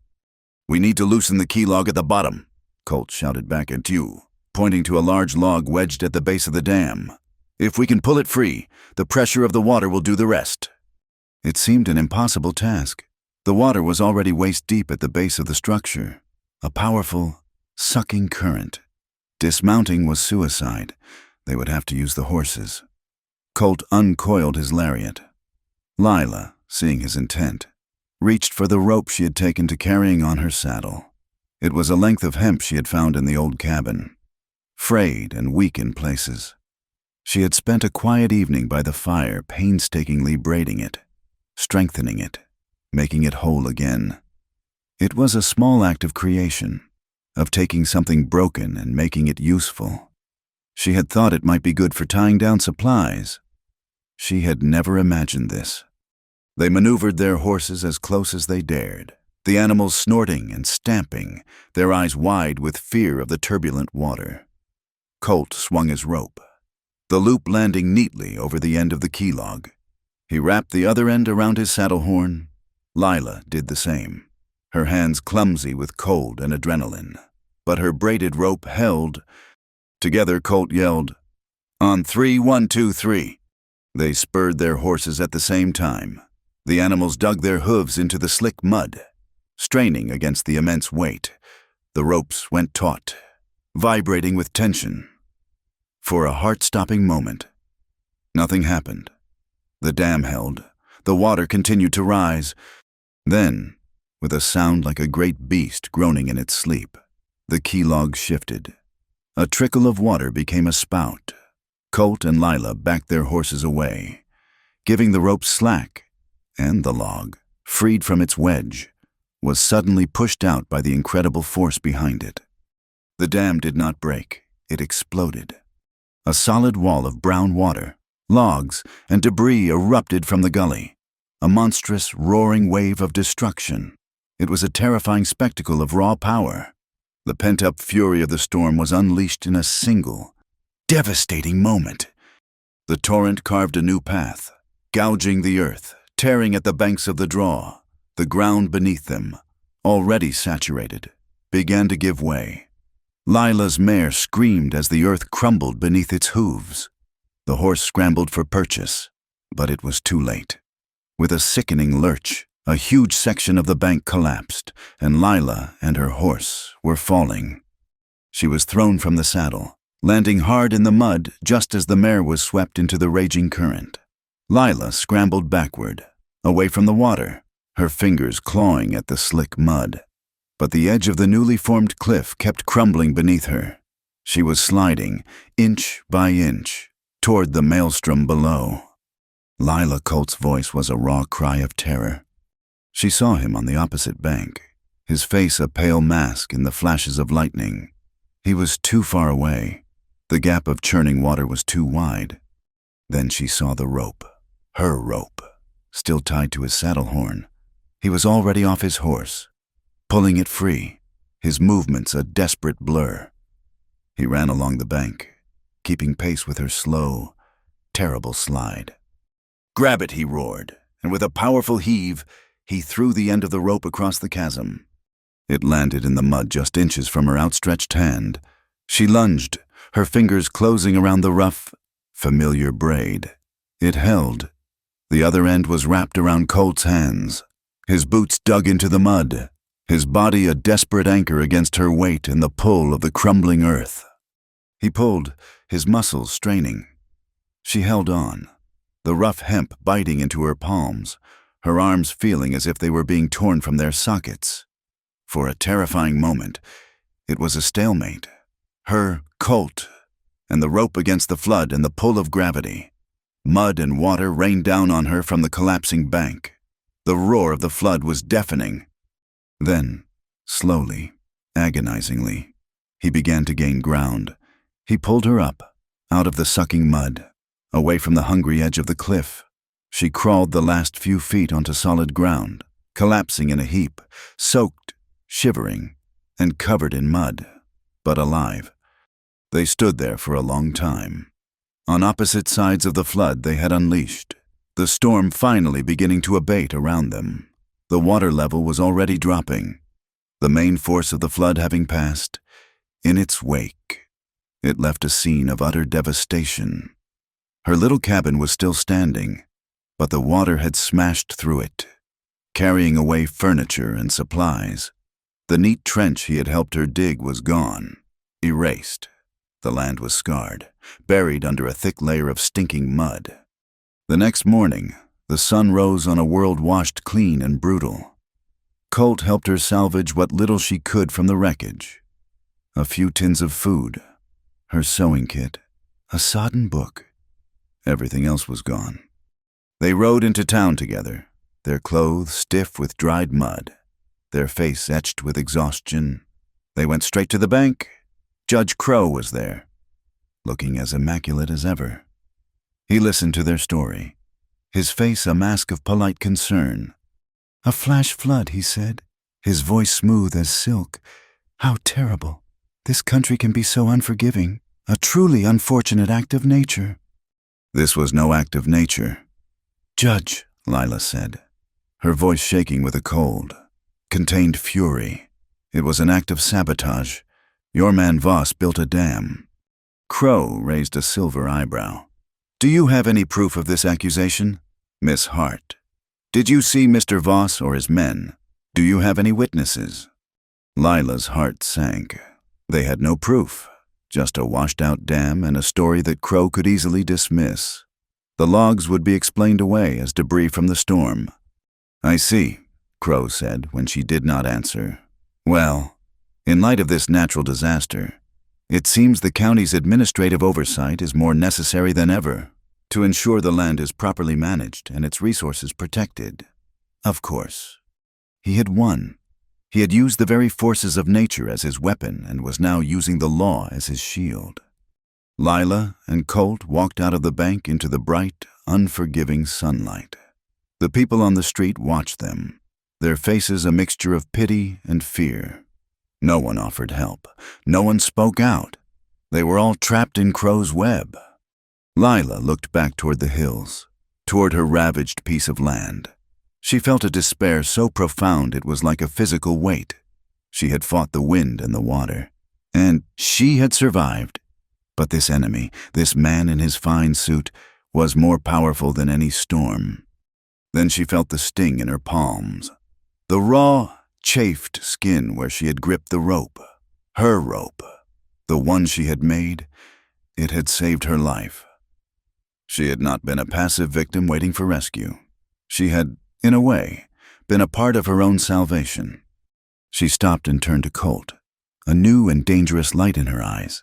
"We need to loosen the key log at the bottom," Colt shouted back at you, pointing to a large log wedged at the base of the dam. "If we can pull it free, the pressure of the water will do the rest." It seemed an impossible task. The water was already waist-deep at the base of the structure, a powerful, sucking current. Dismounting was suicide. They would have to use the horses. Colt uncoiled his lariat. Lila, seeing his intent, reached for the rope she had taken to carrying on her saddle. It was a length of hemp she had found in the old cabin, frayed and weak in places. She had spent a quiet evening by the fire painstakingly braiding it, strengthening it, making it whole again. It was a small act of creation, of taking something broken and making it useful. She had thought it might be good for tying down supplies. She had never imagined this. They maneuvered their horses as close as they dared, the animals snorting and stamping, their eyes wide with fear of the turbulent water. Colt swung his rope, the loop landing neatly over the end of the key log. He wrapped the other end around his saddle horn. Lila did the same, her hands clumsy with cold and adrenaline, but her braided rope held. Together Colt yelled, "On 3, 1, 2, 3. They spurred their horses at the same time. The animals dug their hooves into the slick mud, straining against the immense weight. The ropes went taut. vibrating with tension. For a heart-stopping moment, nothing happened. The dam held. The water continued to rise. Then, with a sound like a great beast groaning in its sleep, the key log shifted. A trickle of water became a spout. Colt and Lila backed their horses away, giving the rope slack, and the log, freed from its wedge, was suddenly pushed out by the incredible force behind it. The dam did not break. It exploded. A solid wall of brown water, logs, and debris erupted from the gully, a monstrous, roaring wave of destruction. It was a terrifying spectacle of raw power. The pent-up fury of the storm was unleashed in a single, devastating moment. The torrent carved a new path, gouging the earth, tearing at the banks of the draw. The ground beneath them, already saturated, began to give way. Lila's mare screamed as the earth crumbled beneath its hooves. The horse scrambled for purchase, but it was too late. With a sickening lurch, a huge section of the bank collapsed, and Lila and her horse were falling. She was thrown from the saddle, landing hard in the mud just as the mare was swept into the raging current. Lila scrambled backward, away from the water, her fingers clawing at the slick mud. But the edge of the newly formed cliff kept crumbling beneath her. She was sliding, inch by inch, toward the maelstrom below. Lila Colt's voice was a raw cry of terror. She saw him on the opposite bank, his face a pale mask in the flashes of lightning. He was too far away. The gap of churning water was too wide. Then she saw the rope, her rope, still tied to his saddle horn. He was already off his horse, pulling it free, his movements a desperate blur. He ran along the bank, keeping pace with her slow, terrible slide. "Grab it," he roared, and with a powerful heave, he threw the end of the rope across the chasm. It landed in the mud just inches from her outstretched hand. She lunged, her fingers closing around the rough, familiar braid. It held. The other end was wrapped around Colt's hands. His boots dug into the mud, his body a desperate anchor against her weight and the pull of the crumbling earth. He pulled, his muscles straining. She held on, the rough hemp biting into her palms, her arms feeling as if they were being torn from their sockets. For a terrifying moment, it was a stalemate. Her, Colt, and the rope against the flood and the pull of gravity. Mud and water rained down on her from the collapsing bank. The roar of the flood was deafening. Then, slowly, agonizingly, he began to gain ground. He pulled her up, out of the sucking mud, away from the hungry edge of the cliff. She crawled the last few feet onto solid ground, collapsing in a heap, soaked, shivering, and covered in mud, but alive. They stood there for a long time. On opposite sides of the flood they had unleashed, the storm finally beginning to abate around them. The water level was already dropping, the main force of the flood having passed. In its wake, it left a scene of utter devastation. Her little cabin was still standing, but the water had smashed through it, carrying away furniture and supplies. The neat trench he had helped her dig was gone, erased. The land was scarred, buried under a thick layer of stinking mud. The next morning, the sun rose on a world washed clean and brutal. Colt helped her salvage what little she could from the wreckage. A few tins of food, her sewing kit, a sodden book. Everything else was gone. They rode into town together, their clothes stiff with dried mud, their face etched with exhaustion. They went straight to the bank. Judge Crow was there, looking as immaculate as ever. He listened to their story, his face a mask of polite concern. "A flash flood," he said, his voice smooth as silk. "How terrible. This country can be so unforgiving. A truly unfortunate act of nature." This was no act of nature. "Judge," Lila said, her voice shaking with a cold, contained fury. "It was an act of sabotage. Your man Voss built a dam." Crow raised a silver eyebrow. "Do you have any proof of this accusation, Miss Hart? Did you see Mr. Voss or his men? Do you have any witnesses?" Lila's heart sank. They had no proof, just a washed-out dam and a story that Crow could easily dismiss. The logs would be explained away as debris from the storm. "I see," Crow said when she did not answer. "Well, in light of this natural disaster, it seems the county's administrative oversight is more necessary than ever to ensure the land is properly managed and its resources protected." Of course. He had won. He had used the very forces of nature as his weapon and was now using the law as his shield. Lila and Colt walked out of the bank into the bright, unforgiving sunlight. The people on the street watched them, their faces a mixture of pity and fear. No one offered help. No one spoke out. They were all trapped in Crow's web. Lila looked back toward the hills, toward her ravaged piece of land. She felt a despair so profound it was like a physical weight. She had fought the wind and the water, and she had survived. But this enemy, this man in his fine suit, was more powerful than any storm. Then she felt the sting in her palms, the raw, chafed skin where she had gripped the rope, her rope, the one she had made. It had saved her life. She had not been a passive victim waiting for rescue. She had, in a way, been a part of her own salvation. She stopped and turned to Colt, a new and dangerous light in her eyes.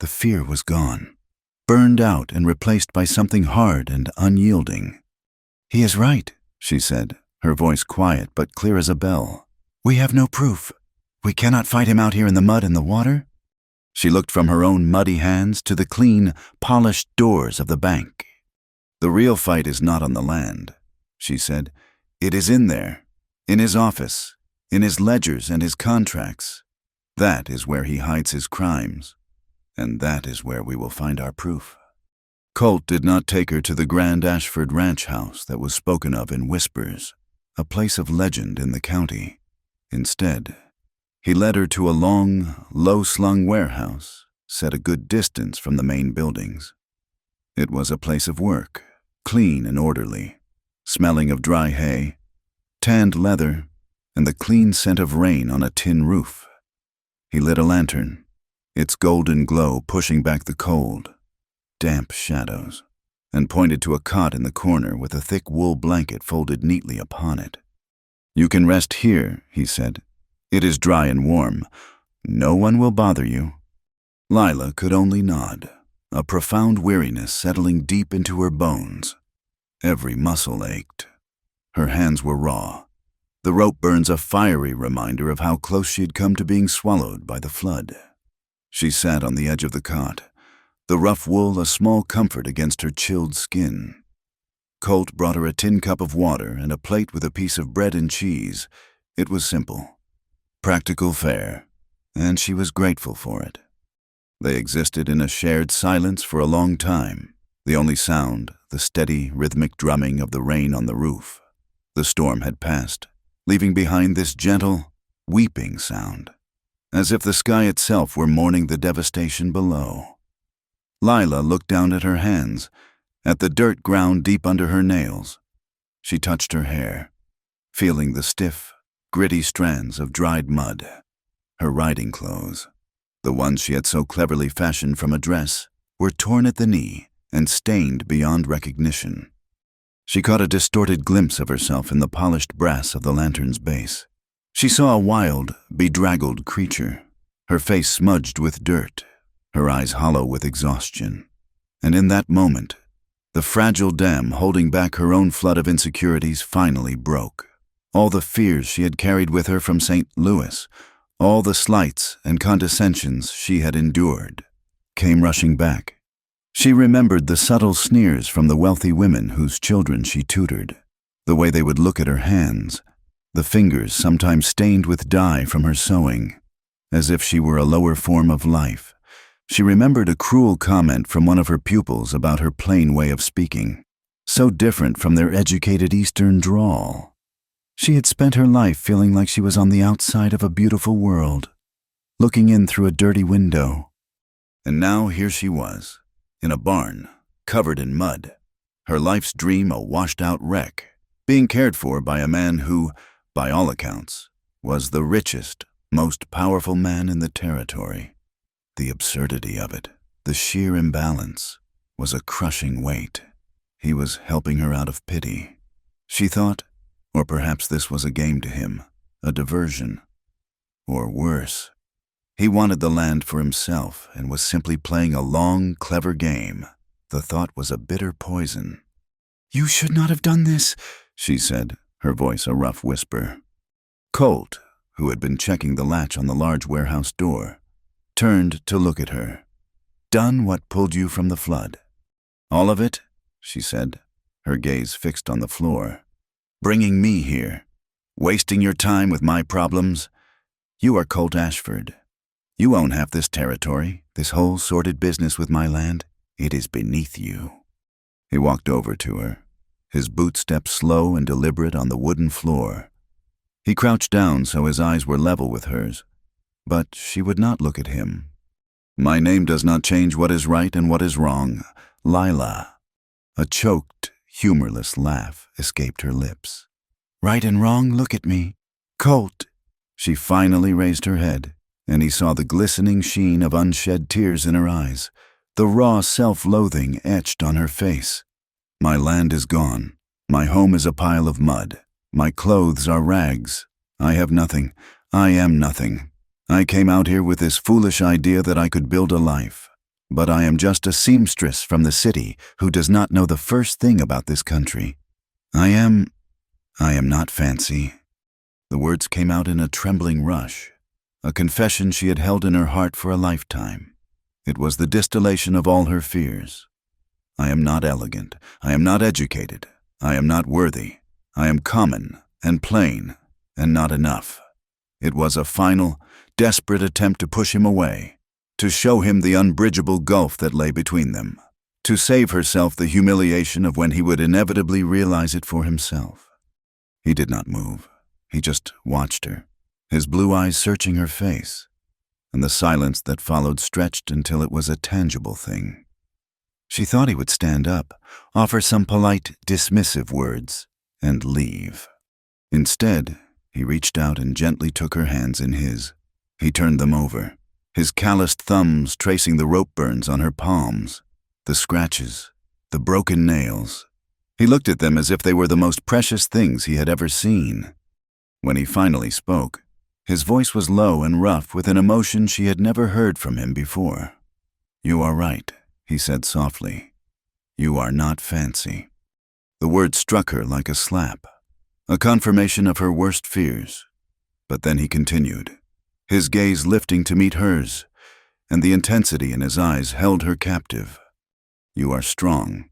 The fear was gone, burned out and replaced by something hard and unyielding. "He is right," she said, her voice quiet but clear as a bell. "We have no proof. We cannot fight him out here in the mud and the water." She looked from her own muddy hands to the clean, polished doors of the bank. "The real fight is not on the land," she said. "It is in there, in his office, in his ledgers and his contracts. That is where he hides his crimes, and that is where we will find our proof." Colt did not take her to the grand Ashford ranch house that was spoken of in whispers, a place of legend in the county. Instead, he led her to a long, low-slung warehouse set a good distance from the main buildings. It was a place of work, clean and orderly, smelling of dry hay, tanned leather, and the clean scent of rain on a tin roof. He lit a lantern, its golden glow pushing back the cold, damp shadows, and pointed to a cot in the corner with a thick wool blanket folded neatly upon it. "You can rest here," he said. "It is dry and warm. No one will bother you." Lila could only nod, a profound weariness settling deep into her bones. Every muscle ached. Her hands were raw, the rope burns a fiery reminder of how close she had come to being swallowed by the flood. She sat on the edge of the cot, the rough wool a small comfort against her chilled skin. Colt brought her a tin cup of water and a plate with a piece of bread and cheese. It was simple, practical fare, and she was grateful for it. They existed in a shared silence for a long time, the only sound, the steady, rhythmic drumming of the rain on the roof. The storm had passed, leaving behind this gentle, weeping sound, as if the sky itself were mourning the devastation below. Lila looked down at her hands, at the dirt ground deep under her nails. She touched her hair, feeling the stiff, gritty strands of dried mud. Her riding clothes, the ones she had so cleverly fashioned from a dress, were torn at the knee and stained beyond recognition. She caught a distorted glimpse of herself in the polished brass of the lantern's base. She saw a wild, bedraggled creature, her face smudged with dirt, her eyes hollow with exhaustion. And in that moment, the fragile dam holding back her own flood of insecurities finally broke. All the fears she had carried with her from St. Louis, all the slights and condescensions she had endured, came rushing back. She remembered the subtle sneers from the wealthy women whose children she tutored, the way they would look at her hands, the fingers sometimes stained with dye from her sewing, as if she were a lower form of life. She remembered a cruel comment from one of her pupils about her plain way of speaking, so different from their educated Eastern drawl. She had spent her life feeling like she was on the outside of a beautiful world, looking in through a dirty window. And now here she was, in a barn, covered in mud, her life's dream a washed-out wreck, being cared for by a man who, by all accounts, was the richest, most powerful man in the territory. The absurdity of it, the sheer imbalance, was a crushing weight. He was helping her out of pity. She thought, or perhaps this was a game to him, a diversion. Or worse, he wanted the land for himself and was simply playing a long, clever game. The thought was a bitter poison. "You should not have done this," she said, her voice a rough whisper. Colt, who had been checking the latch on the large warehouse door, turned to look at her. "Done what pulled you from the flood?" "All of it," she said, her gaze fixed on the floor. "Bringing me here, wasting your time with my problems. You are Colt Ashford. You own half this territory, this whole sordid business with my land. It is beneath you." He walked over to her, his boot steps slow and deliberate on the wooden floor. He crouched down so his eyes were level with hers, but she would not look at him. "My name does not change what is right and what is wrong. Lila." A choked, humorless laugh escaped her lips. "Right and wrong, look at me. Colt." She finally raised her head, and he saw the glistening sheen of unshed tears in her eyes, the raw self-loathing etched on her face. "My land is gone. My home is a pile of mud. My clothes are rags. I have nothing. I am nothing. I came out here with this foolish idea that I could build a life. But I am just a seamstress from the city who does not know the first thing about this country. I am not fancy." The words came out in a trembling rush, a confession she had held in her heart for a lifetime. It was the distillation of all her fears. "I am not elegant. I am not educated. I am not worthy. I am common and plain and not enough." It was a final, desperate attempt to push him away, to show him the unbridgeable gulf that lay between them, to save herself the humiliation of when he would inevitably realize it for himself. He did not move. He just watched her, his blue eyes searching her face, and the silence that followed stretched until it was a tangible thing. She thought he would stand up, offer some polite, dismissive words, and leave. Instead, he reached out and gently took her hands in his. He turned them over, his calloused thumbs tracing the rope burns on her palms, the scratches, the broken nails. He looked at them as if they were the most precious things he had ever seen. When he finally spoke, his voice was low and rough with an emotion she had never heard from him before. "You are right," he said softly. "You are not fancy." The word struck her like a slap, a confirmation of her worst fears. But then he continued, his gaze lifting to meet hers, and the intensity in his eyes held her captive. "You are strong.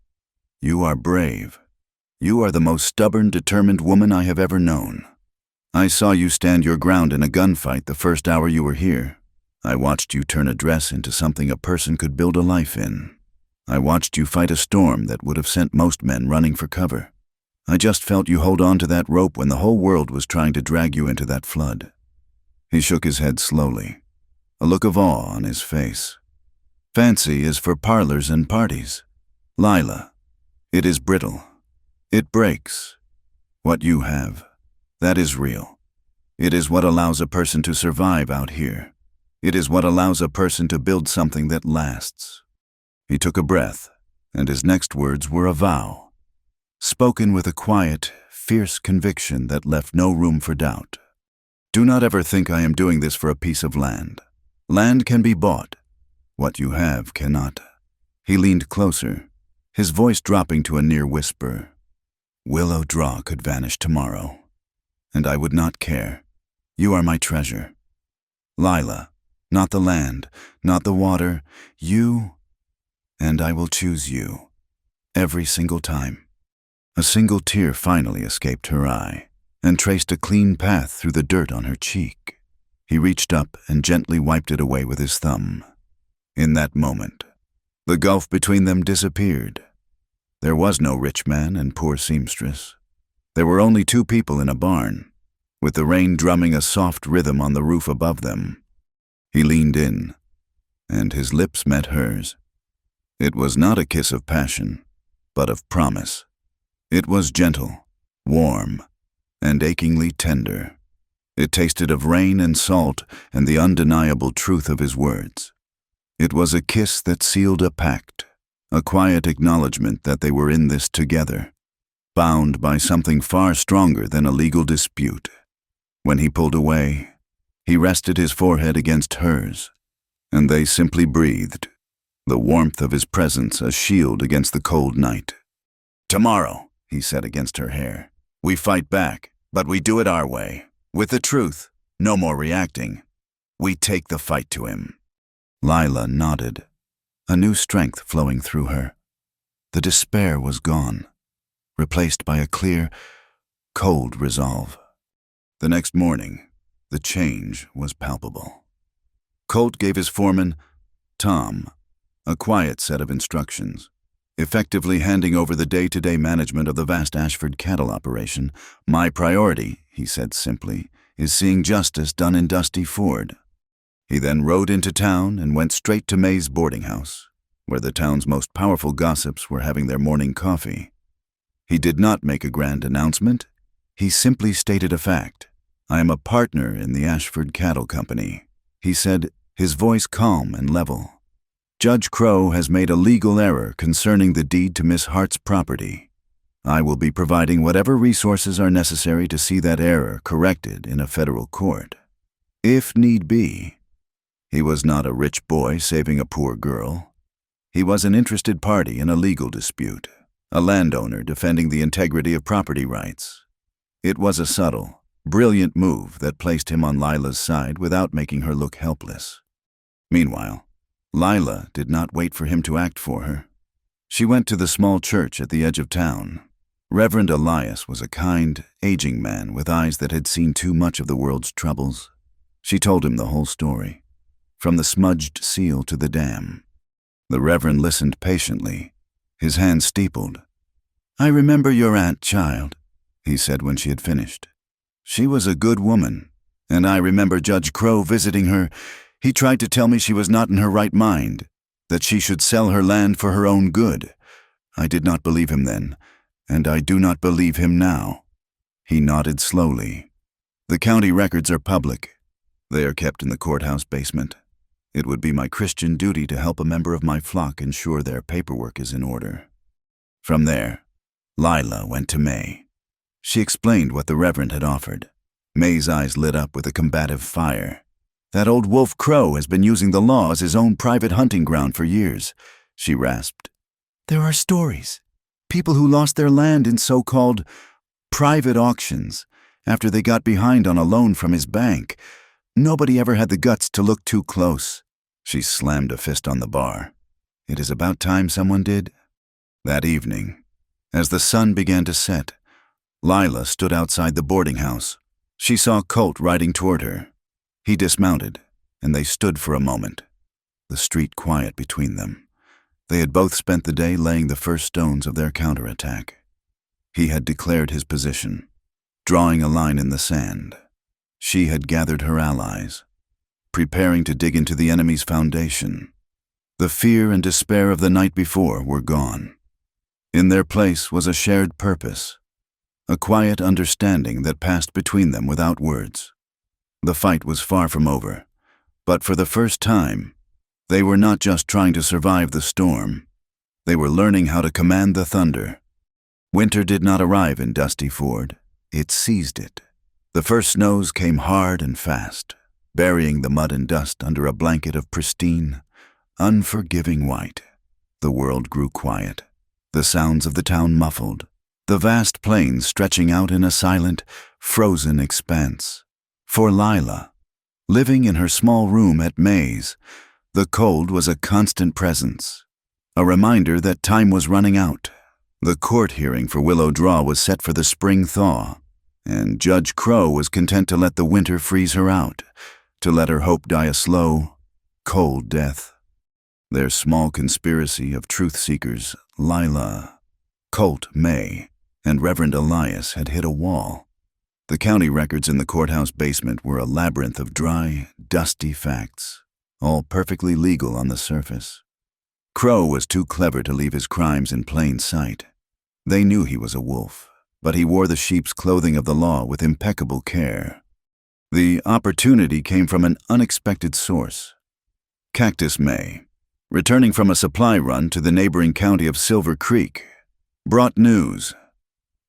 You are brave. You are the most stubborn, determined woman I have ever known. I saw you stand your ground in a gunfight the first hour you were here. I watched you turn a dress into something a person could build a life in. I watched you fight a storm that would have sent most men running for cover. I just felt you hold on to that rope when the whole world was trying to drag you into that flood." He shook his head slowly, a look of awe on his face. "Fancy is for parlors and parties. Lila, it is brittle. It breaks. What you have, that is real. It is what allows a person to survive out here. It is what allows a person to build something that lasts." He took a breath, and his next words were a vow, spoken with a quiet, fierce conviction that left no room for doubt. "Do not ever think I am doing this for a piece of land. Land can be bought. What you have cannot." He leaned closer, his voice dropping to a near whisper. "Willow Draw could vanish tomorrow, and I would not care. You are my treasure. Lila, not the land, not the water, you, and I will choose you, every single time." A single tear finally escaped her eye, and traced a clean path through the dirt on her cheek. He reached up and gently wiped it away with his thumb. In that moment, the gulf between them disappeared. There was no rich man and poor seamstress. There were only two people in a barn, with the rain drumming a soft rhythm on the roof above them. He leaned in, and his lips met hers. It was not a kiss of passion, but of promise. It was gentle, warm, and achingly tender. It tasted of rain and salt and the undeniable truth of his words. It was a kiss that sealed a pact, a quiet acknowledgement that they were in this together, bound by something far stronger than a legal dispute. When he pulled away, he rested his forehead against hers, and they simply breathed, the warmth of his presence a shield against the cold night. "Tomorrow," he said against her hair, "we fight back, but we do it our way. With the truth, no more reacting. We take the fight to him." Lila nodded, a new strength flowing through her. The despair was gone, replaced by a clear, cold resolve. The next morning, the change was palpable. Colt gave his foreman, Tom, a quiet set of instructions, effectively handing over the day-to-day management of the vast Ashford cattle operation. "My priority," he said simply, "is seeing justice done in Dusty Ford." He then rode into town and went straight to May's boarding house, where the town's most powerful gossips were having their morning coffee. He did not make a grand announcement. He simply stated a fact. "I am a partner in the Ashford Cattle Company," he said, his voice calm and level. "Judge Crow has made a legal error concerning the deed to Miss Hart's property. I will be providing whatever resources are necessary to see that error corrected in a federal court, if need be." He was not a rich boy saving a poor girl. He was an interested party in a legal dispute, a landowner defending the integrity of property rights. It was a subtle, brilliant move that placed him on Lila's side without making her look helpless. Meanwhile, Lila did not wait for him to act for her. She went to the small church at the edge of town. Reverend Elias was a kind, aging man with eyes that had seen too much of the world's troubles. She told him the whole story, from the smudged seal to the dam. The Reverend listened patiently, his hands steepled. "I remember your aunt, child," he said when she had finished. "She was a good woman, and I remember Judge Crow visiting her. He tried to tell me she was not in her right mind, that she should sell her land for her own good. I did not believe him then, and I do not believe him now." He nodded slowly. "The county records are public. They are kept in the courthouse basement. It would be my Christian duty to help a member of my flock ensure their paperwork is in order." From there, Lila went to May. She explained what the Reverend had offered. May's eyes lit up with a combative fire. "That old wolf Crow has been using the law as his own private hunting ground for years," she rasped. "There are stories. People who lost their land in so-called private auctions after they got behind on a loan from his bank. Nobody ever had the guts to look too close." She slammed a fist on the bar. "It is about time someone did." That evening, as the sun began to set, Lila stood outside the boarding house. She saw Colt riding toward her. He dismounted, and they stood for a moment, the street quiet between them. They had both spent the day laying the first stones of their counterattack. He had declared his position, drawing a line in the sand. She had gathered her allies, preparing to dig into the enemy's foundation. The fear and despair of the night before were gone. In their place was a shared purpose, a quiet understanding that passed between them without words. The fight was far from over, but for the first time, they were not just trying to survive the storm. They were learning how to command the thunder. Winter did not arrive in Dusty Ford. It seized it. The first snows came hard and fast, burying the mud and dust under a blanket of pristine, unforgiving white. The world grew quiet, the sounds of the town muffled, the vast plains stretching out in a silent, frozen expanse. For Lila, living in her small room at May's, the cold was a constant presence, a reminder that time was running out. The court hearing for Willow Draw was set for the spring thaw, and Judge Crow was content to let the winter freeze her out, to let her hope die a slow, cold death. Their small conspiracy of truth-seekers, Lila, Colt, May, and Reverend Elias had hit a wall. The county records in the courthouse basement were a labyrinth of dry, dusty facts, all perfectly legal on the surface. Crow was too clever to leave his crimes in plain sight. They knew he was a wolf, but he wore the sheep's clothing of the law with impeccable care. The opportunity came from an unexpected source. Cactus May, returning from a supply run to the neighboring county of Silver Creek, brought news.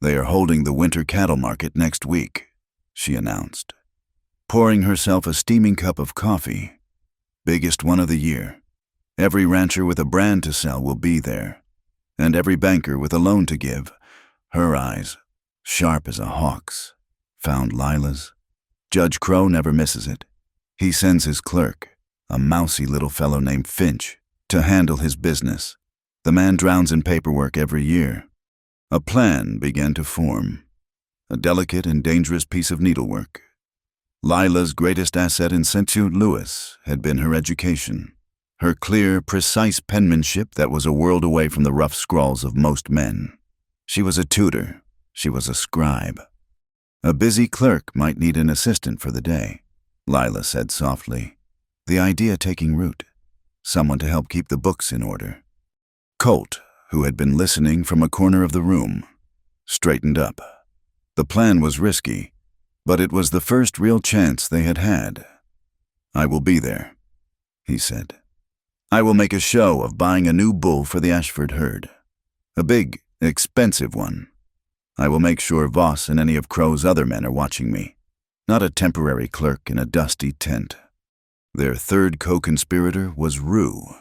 "They are holding the winter cattle market next week," she announced, pouring herself a steaming cup of coffee. "Biggest one of the year. Every rancher with a brand to sell will be there, and every banker with a loan to give." Her eyes, sharp as a hawk's, found Lila's. "Judge Crow never misses it. He sends his clerk, a mousy little fellow named Finch, to handle his business. The man drowns in paperwork every year." A plan began to form, a delicate and dangerous piece of needlework. Lila's greatest asset in St. Louis had been her education, her clear, precise penmanship that was a world away from the rough scrawls of most men. She was a tutor. She was a scribe. "A busy clerk might need an assistant for the day," Lila said softly, the idea taking root. Someone to help keep the books in order. Colt, who had been listening from a corner of the room, straightened up. The plan was risky, but it was the first real chance they had had. "I will be there," he said. "I will make a show of buying a new bull for the Ashford herd. A big, expensive one. I will make sure Voss and any of Crow's other men are watching me, not a temporary clerk in a dusty tent." Their third co-conspirator was Rue,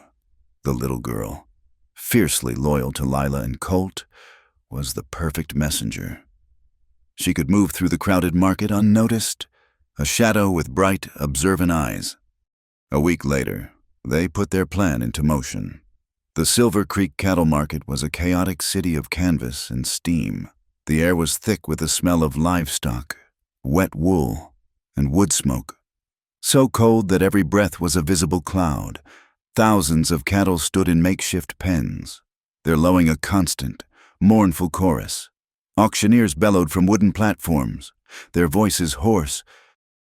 the little girl, fiercely loyal to Lila, and Colt was the perfect messenger. She could move through the crowded market unnoticed, a shadow with bright, observant eyes. A week later, they put their plan into motion. The Silver Creek cattle market was a chaotic city of canvas and steam. The air was thick with the smell of livestock, wet wool, and wood smoke. So cold that every breath was a visible cloud. Thousands of cattle stood in makeshift pens, their lowing a constant, mournful chorus. Auctioneers bellowed from wooden platforms, their voices hoarse.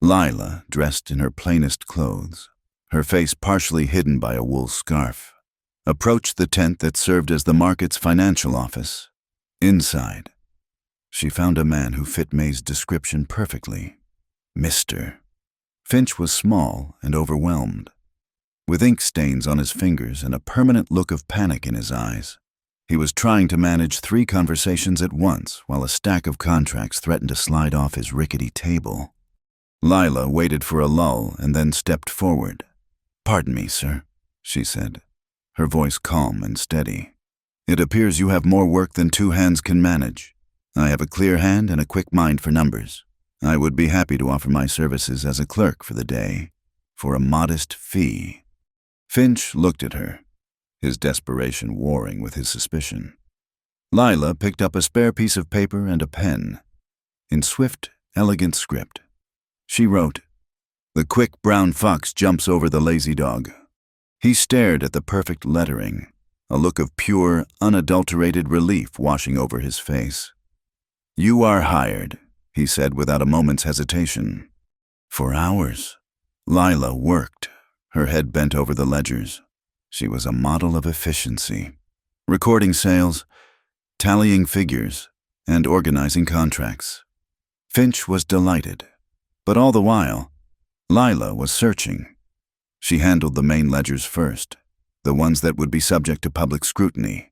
Lila, dressed in her plainest clothes, her face partially hidden by a wool scarf, approached the tent that served as the market's financial office. Inside, she found a man who fit May's description perfectly. Mr. Finch was small and overwhelmed, with ink stains on his fingers and a permanent look of panic in his eyes. He was trying to manage 3 conversations at once while a stack of contracts threatened to slide off his rickety table. Lila waited for a lull and then stepped forward. "Pardon me, sir," she said, her voice calm and steady. "It appears you have more work than 2 hands can manage. I have a clear hand and a quick mind for numbers. I would be happy to offer my services as a clerk for the day, for a modest fee." Finch looked at her, his desperation warring with his suspicion. Lila picked up a spare piece of paper and a pen. In swift, elegant script, she wrote, "The quick brown fox jumps over the lazy dog." He stared at the perfect lettering, a look of pure, unadulterated relief washing over his face. "You are hired," he said without a moment's hesitation. For hours, Lila worked, her head bent over the ledgers. She was a model of efficiency, recording sales, tallying figures, and organizing contracts. Finch was delighted, but all the while, Lila was searching. She handled the main ledgers first, the ones that would be subject to public scrutiny.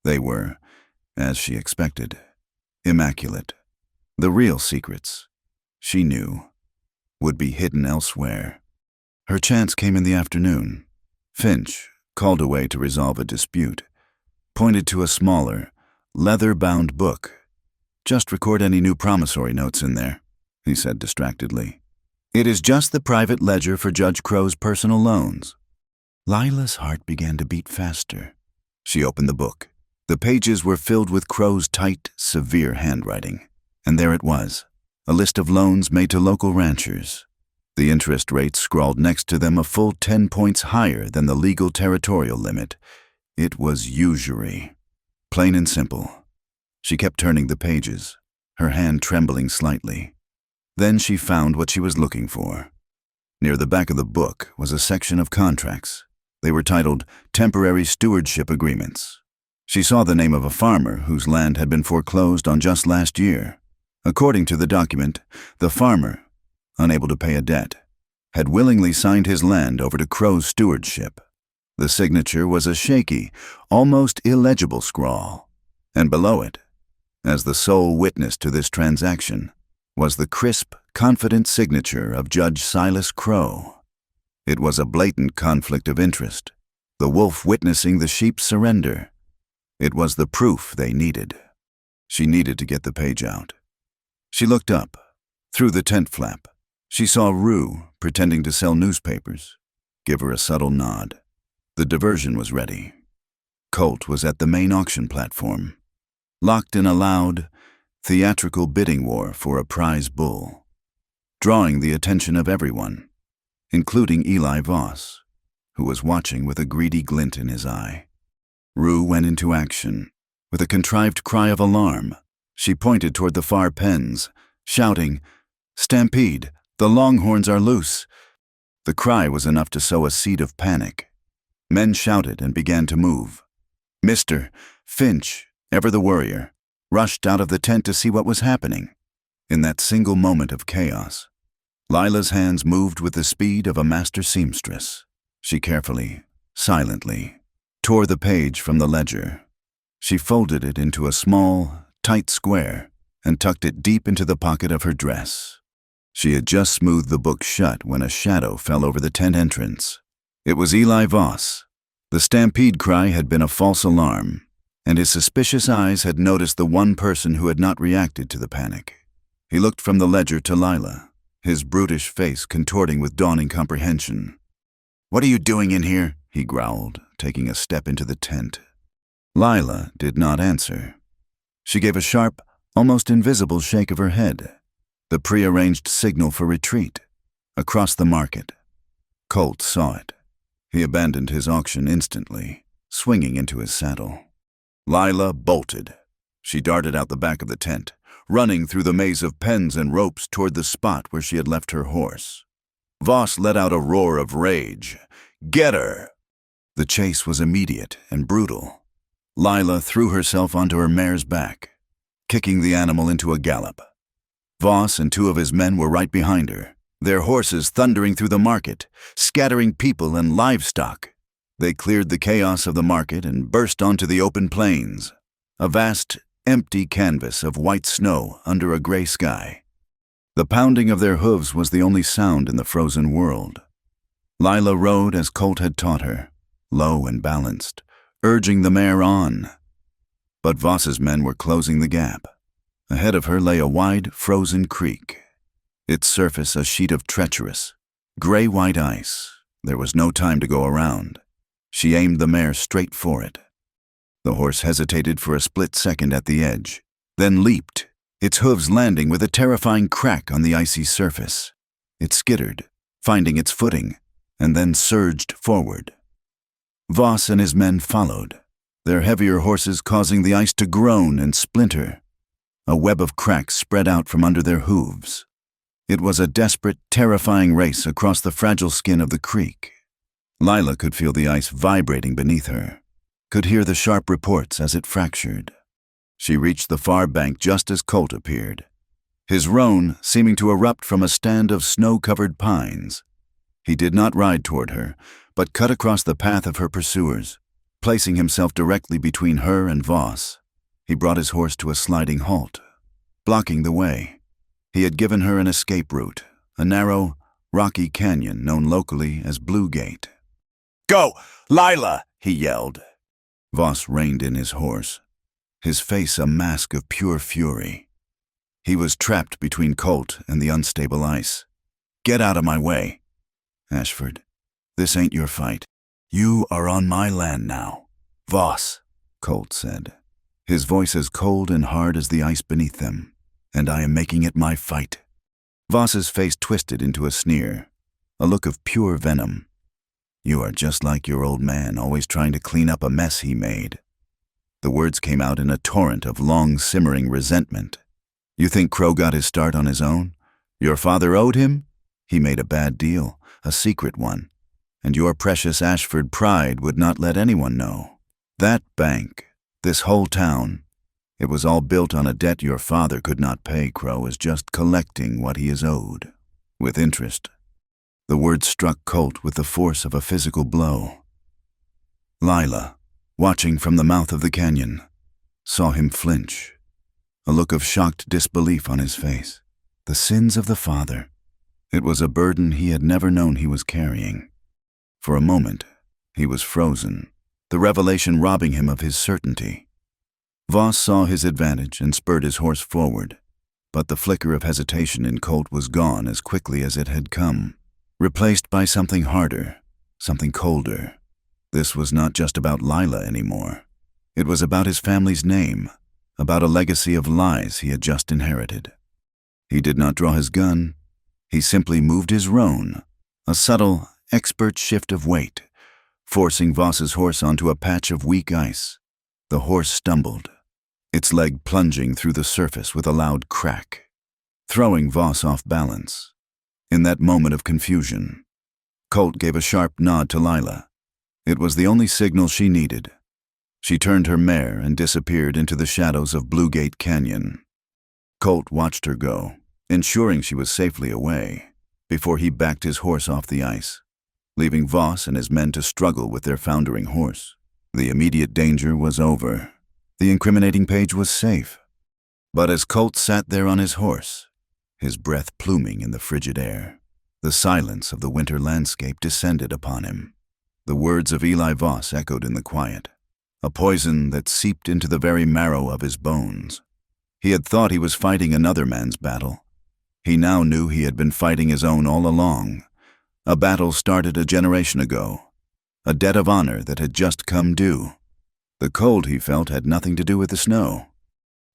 They were, as she expected, immaculate. The real secrets, she knew, would be hidden elsewhere. Her chance came in the afternoon. Finch, called away to resolve a dispute, pointed to a smaller, leather-bound book. "Just record any new promissory notes in there," he said distractedly. "It is just the private ledger for Judge Crow's personal loans." Lila's heart began to beat faster. She opened the book. The pages were filled with Crow's tight, severe handwriting. And there it was, a list of loans made to local ranchers. The interest rates scrawled next to them a full 10 points higher than the legal territorial limit. It was usury. Plain and simple. She kept turning the pages, her hand trembling slightly. Then she found what she was looking for. Near the back of the book was a section of contracts. They were titled Temporary Stewardship Agreements. She saw the name of a farmer whose land had been foreclosed on just last year. According to the document, the farmer, unable to pay a debt, had willingly signed his land over to Crow's stewardship. The signature was a shaky, almost illegible scrawl, and below it, as the sole witness to this transaction, was the crisp, confident signature of Judge Silas Crow. It was a blatant conflict of interest, the wolf witnessing the sheep's surrender. It was the proof they needed. She needed to get the page out. She looked up. Through the tent flap, she saw Rue pretending to sell newspapers. Give her a subtle nod. The diversion was ready. Colt was at the main auction platform, locked in a loud, theatrical bidding war for a prize bull, drawing the attention of everyone, including Eli Voss, who was watching with a greedy glint in his eye. Rue went into action. With a contrived cry of alarm, she pointed toward the far pens, shouting, "Stampede! The longhorns are loose!" The cry was enough to sow a seed of panic. Men shouted and began to move. Mr. Finch, ever the worrier, rushed out of the tent to see what was happening. In that single moment of chaos, Lila's hands moved with the speed of a master seamstress. She carefully, silently, tore the page from the ledger. She folded it into a small, tight square and tucked it deep into the pocket of her dress. She had just smoothed the book shut when a shadow fell over the tent entrance. It was Eli Voss. The stampede cry had been a false alarm, and his suspicious eyes had noticed the one person who had not reacted to the panic. He looked from the ledger to Lila, his brutish face contorting with dawning comprehension. "What are you doing in here?" he growled, taking a step into the tent. Lila did not answer. She gave a sharp, almost invisible shake of her head, the prearranged signal for retreat, across the market. Colt saw it. He abandoned his auction instantly, swinging into his saddle. Lila bolted. She darted out the back of the tent, running through the maze of pens and ropes toward the spot where she had left her horse. Voss let out a roar of rage. "Get her!" The chase was immediate and brutal. Lila threw herself onto her mare's back, kicking the animal into a gallop. Voss and two of his men were right behind her, their horses thundering through the market, scattering people and livestock. They cleared the chaos of the market and burst onto the open plains, a vast, empty canvas of white snow under a gray sky. The pounding of their hooves was the only sound in the frozen world. Lila rode as Colt had taught her, low and balanced, urging the mare on. But Voss's men were closing the gap. Ahead of her lay a wide, frozen creek, its surface a sheet of treacherous, gray-white ice. There was no time to go around. She aimed the mare straight for it. The horse hesitated for a split second at the edge, then leaped, its hooves landing with a terrifying crack on the icy surface. It skittered, finding its footing, and then surged forward. Voss and his men followed, their heavier horses causing the ice to groan and splinter. A web of cracks spread out from under their hooves. It was a desperate, terrifying race across the fragile skin of the creek. Lila could feel the ice vibrating beneath her, could hear the sharp reports as it fractured. She reached the far bank just as Colt appeared, his roan seeming to erupt from a stand of snow-covered pines. He did not ride toward her, but cut across the path of her pursuers, placing himself directly between her and Voss. He brought his horse to a sliding halt, blocking the way. He had given her an escape route, a narrow, rocky canyon known locally as Blue Gate. "Go, Lila!" he yelled. Voss reined in his horse, his face a mask of pure fury. He was trapped between Colt and the unstable ice. "Get out of my way." "Ashford, this ain't your fight. You are on my land now." "Voss," Colt said, his voice as cold and hard as the ice beneath them, "and I am making it my fight." Voss's face twisted into a sneer, a look of pure venom. "You are just like your old man, always trying to clean up a mess he made." The words came out in a torrent of long-simmering resentment. "You think Crow got his start on his own? Your father owed him? He made a bad deal, a secret one, and your precious Ashford pride would not let anyone know. That bank, this whole town, it was all built on a debt your father could not pay. Crow is just collecting what he is owed, with interest." The word struck Colt with the force of a physical blow. Lila, watching from the mouth of the canyon, saw him flinch, a look of shocked disbelief on his face. The sins of the father. It was a burden he had never known he was carrying. For a moment, he was frozen, the revelation robbing him of his certainty. Voss saw his advantage and spurred his horse forward, but the flicker of hesitation in Colt was gone as quickly as it had come, replaced by something harder, something colder. This was not just about Lila anymore. It was about his family's name, about a legacy of lies he had just inherited. He did not draw his gun. He simply moved his roan, a subtle, expert shift of weight, forcing Voss's horse onto a patch of weak ice. The horse stumbled, its leg plunging through the surface with a loud crack, throwing Voss off balance. In that moment of confusion, Colt gave a sharp nod to Lila. It was the only signal she needed. She turned her mare and disappeared into the shadows of Blue Gate Canyon. Colt watched her go, ensuring she was safely away, before he backed his horse off the ice, leaving Voss and his men to struggle with their foundering horse. The immediate danger was over. The incriminating page was safe. But as Colt sat there on his horse, his breath pluming in the frigid air, the silence of the winter landscape descended upon him. The words of Eli Voss echoed in the quiet, a poison that seeped into the very marrow of his bones. He had thought he was fighting another man's battle. He now knew he had been fighting his own all along, a battle started a generation ago, a debt of honor that had just come due. The cold he felt had nothing to do with the snow.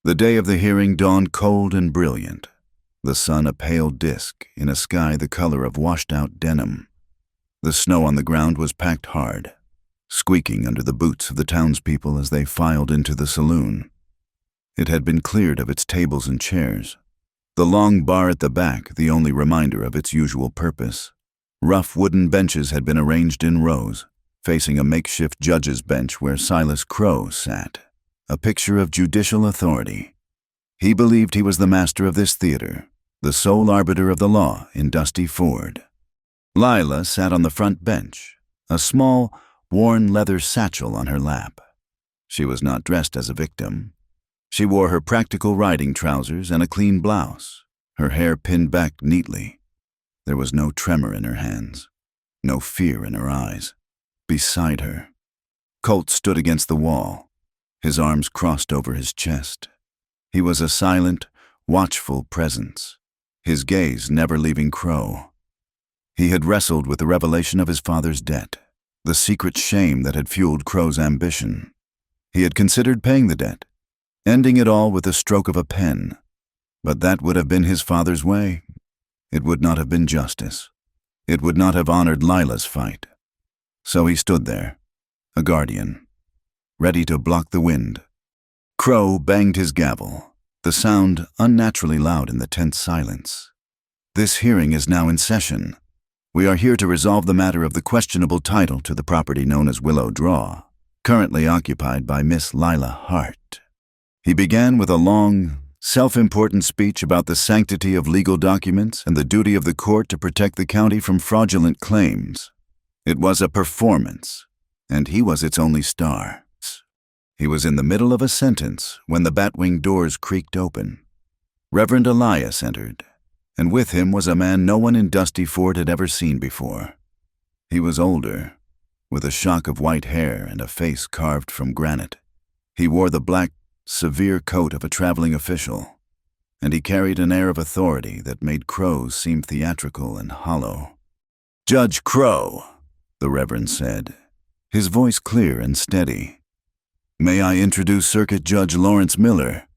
The day of the hearing dawned cold and brilliant, the sun a pale disk in a sky the color of washed-out denim. The snow on the ground was packed hard, squeaking under the boots of the townspeople as they filed into the saloon. It had been cleared of its tables and chairs, the long bar at the back the only reminder of its usual purpose. Rough wooden benches had been arranged in rows, facing a makeshift judge's bench where Silas Crow sat, a picture of judicial authority. He believed he was the master of this theater, the sole arbiter of the law in Dusty Ford. Lila sat on the front bench, a small, worn leather satchel on her lap. She was not dressed as a victim. She wore her practical riding trousers and a clean blouse, her hair pinned back neatly. There was no tremor in her hands, no fear in her eyes. Beside her, Colt stood against the wall, his arms crossed over his chest. He was a silent, watchful presence, his gaze never leaving Crow. He had wrestled with the revelation of his father's debt, the secret shame that had fueled Crow's ambition. He had considered paying the debt, ending it all with a stroke of a pen. But that would have been his father's way. It would not have been justice. It would not have honored Lila's fight. So he stood there, a guardian, ready to block the wind. Crow banged his gavel, the sound unnaturally loud in the tense silence. This hearing is now in session. We are here to resolve the matter of the questionable title to the property known as Willow Draw, currently occupied by Miss Lila Hart. He began with a long, self-important speech about the sanctity of legal documents and the duty of the court to protect the county from fraudulent claims. It was a performance, and he was its only star. He was in the middle of a sentence when the batwing doors creaked open. Reverend Elias entered, and with him was a man no one in Dusty Ford had ever seen before. He was older, with a shock of white hair and a face carved from granite. He wore the black, severe coat of a traveling official, and he carried an air of authority that made Crow seem theatrical and hollow. "Judge Crow," the Reverend said, his voice clear and steady. "May I introduce Circuit Judge Lawrence Miller?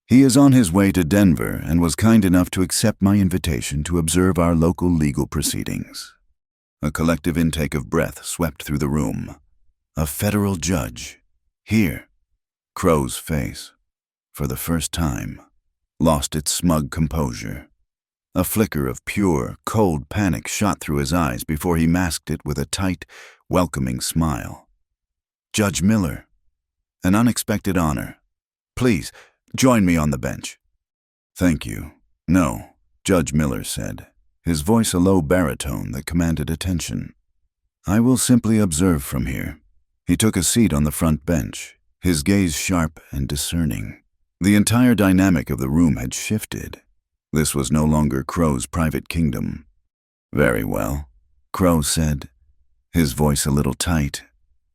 He is on his way to Denver and was kind enough to accept my invitation to observe our local legal proceedings." A collective intake of breath swept through the room. A federal judge. Here. Crow's face, for the first time, lost its smug composure. A flicker of pure, cold panic shot through his eyes before he masked it with a tight, welcoming smile. "Judge Miller, an unexpected honor. Please, join me on the bench." "Thank you. No," Judge Miller said, his voice a low baritone that commanded attention. "I will simply observe from here." He took a seat on the front bench, his gaze sharp and discerning. The entire dynamic of the room had shifted. This was no longer Crow's private kingdom. "Very well," Crow said, his voice a little tight.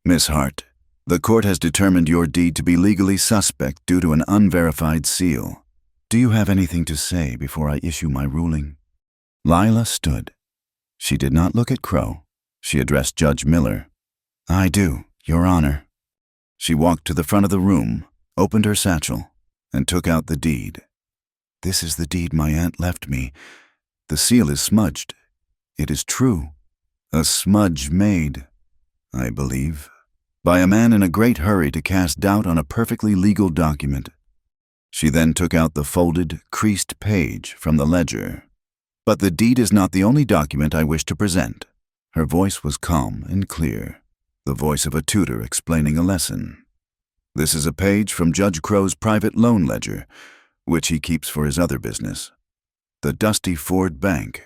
"Miss Hart, the court has determined your deed to be legally suspect due to an unverified seal. Do you have anything to say before I issue my ruling?" Lila stood. She did not look at Crow. She addressed Judge Miller. "I do, Your Honor." She walked to the front of the room, opened her satchel, and took out the deed. "This is the deed my aunt left me. The seal is smudged. It is true. A smudge made, I believe, by a man in a great hurry to cast doubt on a perfectly legal document." She then took out the folded, creased page from the ledger. "But the deed is not the only document I wish to present." Her voice was calm and clear, the voice of a tutor explaining a lesson. "This is a page from Judge Crow's private loan ledger, which he keeps for his other business, the Dusty Ford Bank."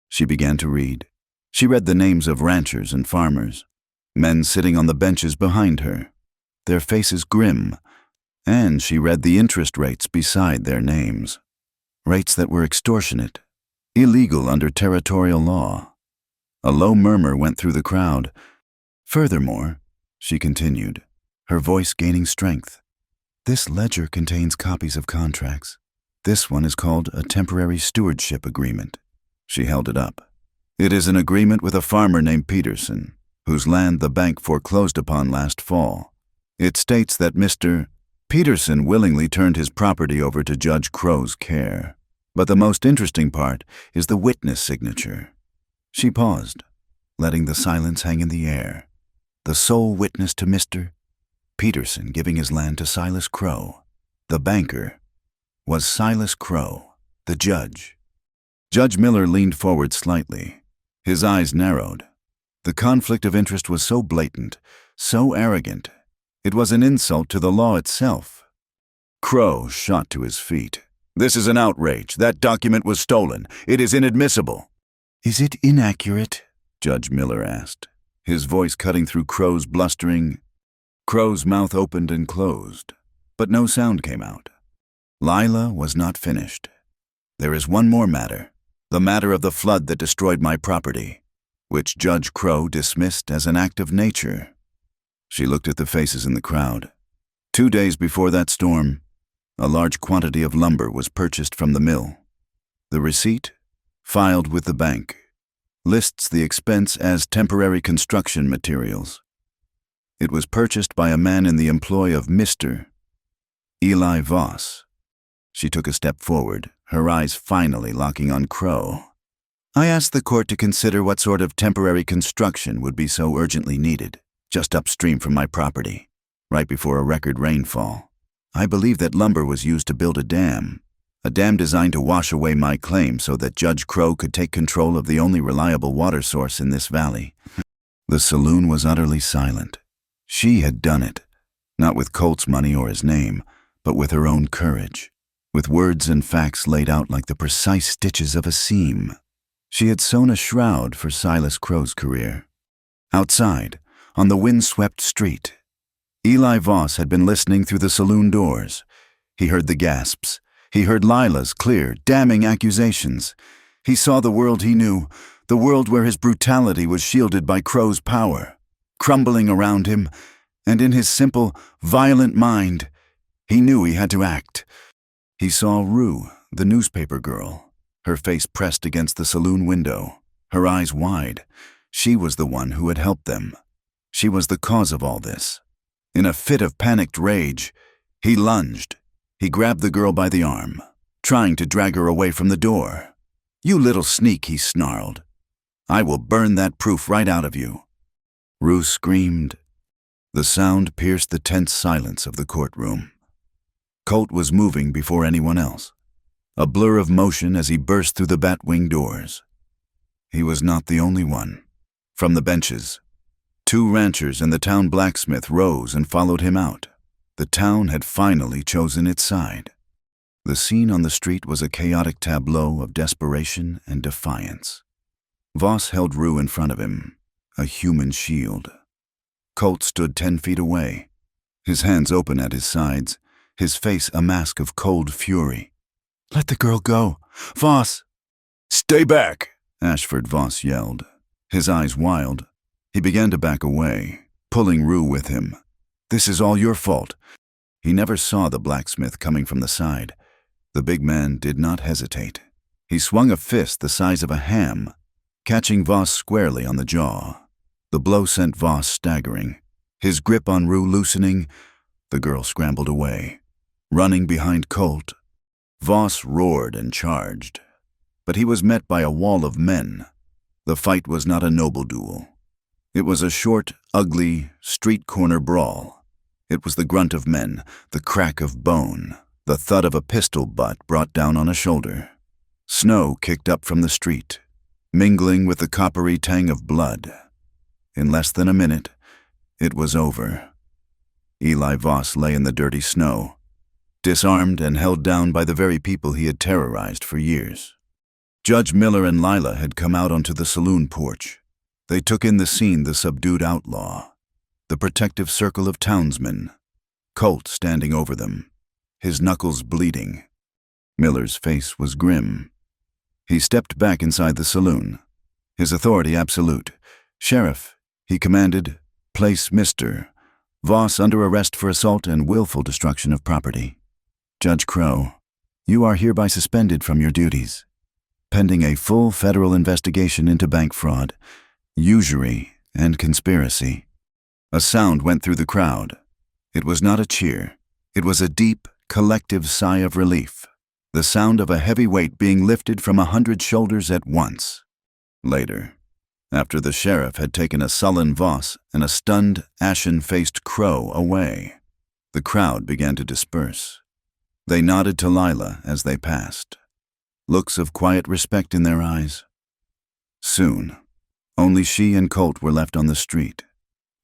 She began to read. She read the names of ranchers and farmers, men sitting on the benches behind her, their faces grim, and she read the interest rates beside their names, rates that were extortionate, illegal under territorial law. A low murmur went through the crowd. "Furthermore," she continued, her voice gaining strength, "this ledger contains copies of contracts. This one is called a temporary stewardship agreement." She held it up. "It is an agreement with a farmer named Peterson, whose land the bank foreclosed upon last fall. It states that Mr. Peterson willingly turned his property over to Judge Crow's care. But the most interesting part is the witness signature." She paused, letting the silence hang in the air. The sole witness to Mr. Peterson giving his land to Silas Crow, the banker, was Silas Crow, the judge. Judge Miller leaned forward slightly. His eyes narrowed. The conflict of interest was so blatant, so arrogant. It was an insult to the law itself. Crow shot to his feet. "This is an outrage. That document was stolen. It is inadmissible." "Is it inaccurate?" Judge Miller asked, his voice cutting through Crow's blustering. Crow's mouth opened and closed, but no sound came out. Lila was not finished. "There is one more matter, the matter of the flood that destroyed my property, which Judge Crow dismissed as an act of nature." She looked at the faces in the crowd. 2 days before that storm, a large quantity of lumber was purchased from the mill. The receipt, filed with the bank, lists the expense as temporary construction materials. It was purchased by a man in the employ of Mr. Eli Voss. She took a step forward, her eyes finally locking on Crow. "I asked the court to consider what sort of temporary construction would be so urgently needed, just upstream from my property, right before a record rainfall. I believe that lumber was used to build a dam designed to wash away my claim so that Judge Crow could take control of the only reliable water source in this valley." The saloon was utterly silent. She had done it, not with Colt's money or his name, but with her own courage, with words and facts laid out like the precise stitches of a seam. She had sewn a shroud for Silas Crow's career. Outside, on the wind-swept street, Eli Voss had been listening through the saloon doors. He heard the gasps. He heard Lila's clear, damning accusations. He saw the world he knew, the world where his brutality was shielded by Crow's power, crumbling around him, and in his simple, violent mind, he knew he had to act. He saw Rue, the newspaper girl, her face pressed against the saloon window, her eyes wide. She was the one who had helped them. She was the cause of all this. In a fit of panicked rage, he lunged. He grabbed the girl by the arm, trying to drag her away from the door. "You little sneak," he snarled. "I will burn that proof right out of you." Rue screamed. The sound pierced the tense silence of the courtroom. Colt was moving before anyone else, a blur of motion as he burst through the bat-wing doors. He was not the only one. From the benches, 2 ranchers and the town blacksmith rose and followed him out. The town had finally chosen its side. The scene on the street was a chaotic tableau of desperation and defiance. Voss held Rue in front of him, a human shield. Colt stood 10 feet away, his hands open at his sides, his face a mask of cold fury. "Let the girl go! Voss!" "Stay back!" Ashford Voss yelled, his eyes wild. He began to back away, pulling Rue with him. "This is all your fault." He never saw the blacksmith coming from the side. The big man did not hesitate. He swung a fist the size of a ham, catching Voss squarely on the jaw. The blow sent Voss staggering, his grip on Rue loosening. The girl scrambled away, running behind Colt. Voss roared and charged, but he was met by a wall of men. The fight was not a noble duel. It was a short, ugly, street-corner brawl. It was the grunt of men, the crack of bone, the thud of a pistol butt brought down on a shoulder. Snow kicked up from the street, mingling with the coppery tang of blood. In less than a minute, it was over. Eli Voss lay in the dirty snow, disarmed and held down by the very people he had terrorized for years. Judge Miller and Lila had come out onto the saloon porch. They took in the scene, the subdued outlaw, the protective circle of townsmen, Colt standing over them, his knuckles bleeding. Miller's face was grim. He stepped back inside the saloon, his authority absolute. "Sheriff," he commanded, "place Mr. Voss under arrest for assault and willful destruction of property. Judge Crow, you are hereby suspended from your duties, pending a full federal investigation into bank fraud, usury, and conspiracy." A sound went through the crowd. It was not a cheer. It was a deep, collective sigh of relief, the sound of a heavy weight being lifted from 100 shoulders at once. Later, after the sheriff had taken a sullen Voss and a stunned, ashen-faced Crow away, the crowd began to disperse. They nodded to Lila as they passed, looks of quiet respect in their eyes. Soon, only she and Colt were left on the street,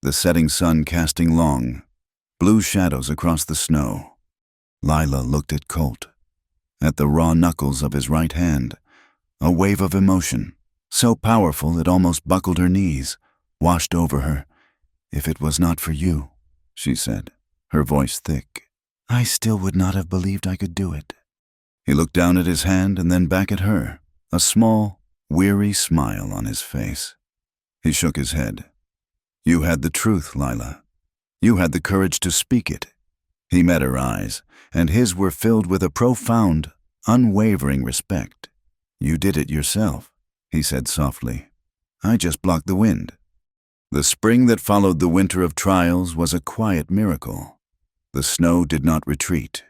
the setting sun casting long, blue shadows across the snow. Lila looked at Colt, at the raw knuckles of his right hand. A wave of emotion, so powerful it almost buckled her knees, washed over her. "If it was not for you," she said, her voice thick, "I still would not have believed I could do it." He looked down at his hand and then back at her, a small, weary smile on his face. He shook his head. "You had the truth, Lila. You had the courage to speak it." He met her eyes, and his were filled with a profound, unwavering respect. "You did it yourself," he said softly. "I just blocked the wind." The spring that followed the winter of trials was a quiet miracle. The snow did not retreat.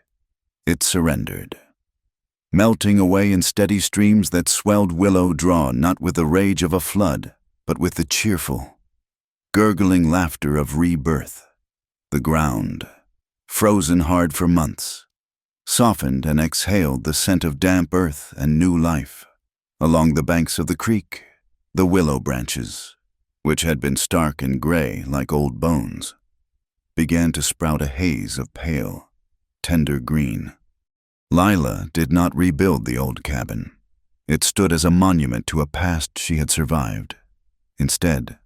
It surrendered, melting away in steady streams that swelled Willow Draw not with the rage of a flood, but with the cheerful, gurgling laughter of rebirth. The ground, frozen hard for months, softened and exhaled the scent of damp earth and new life. Along the banks of the creek, the willow branches, which had been stark and gray like old bones, began to sprout a haze of pale, tender green. Lila did not rebuild the old cabin. It stood as a monument to a past she had survived. Instead,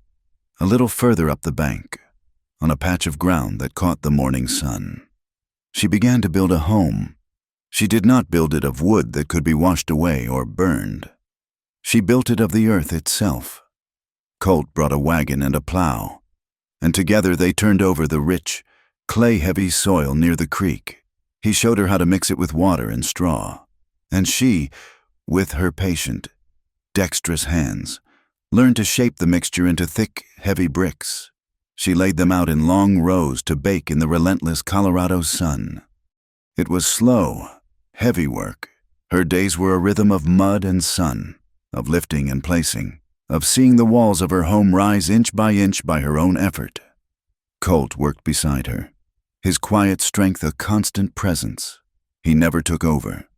a little further up the bank, on a patch of ground that caught the morning sun, she began to build a home. She did not build it of wood that could be washed away or burned. She built it of the earth itself. Colt brought a wagon and a plow, and together they turned over the rich, clay-heavy soil near the creek. He showed her how to mix it with water and straw, and she, with her patient, dexterous hands, learned to shape the mixture into thick, heavy bricks. She laid them out in long rows to bake in the relentless Colorado sun. It was slow, heavy work. Her days were a rhythm of mud and sun, of lifting and placing, of seeing the walls of her home rise inch by her own effort. Colt worked beside her, his quiet strength a constant presence. He never took over.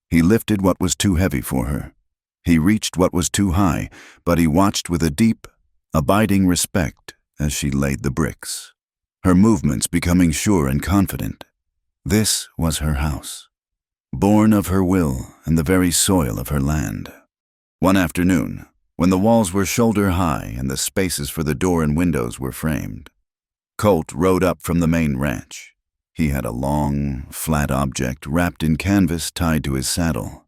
He lifted what was too heavy for her. He reached what was too high, but he watched with a deep, abiding respect as she laid the bricks, her movements becoming sure and confident. This was her house, born of her will and the very soil of her land. One afternoon, when the walls were shoulder high and the spaces for the door and windows were framed, Colt rode up from the main ranch. He had a long, flat object wrapped in canvas tied to his saddle.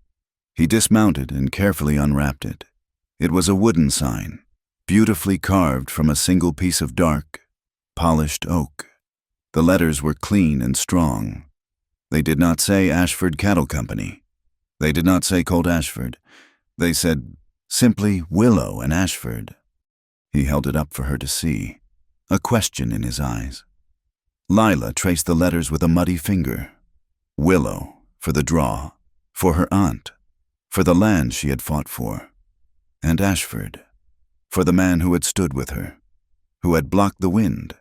He dismounted and carefully unwrapped it. It was a wooden sign, beautifully carved from a single piece of dark, polished oak. The letters were clean and strong. They did not say Ashford Cattle Company. They did not say Colt Ashford. They said simply Willow and Ashford. He held it up for her to see, a question in his eyes. Lila traced the letters with a muddy finger. Willow, for the draw, for her aunt, for the land she had fought for. And Ashford, for the man who had stood with her, who had blocked the wind.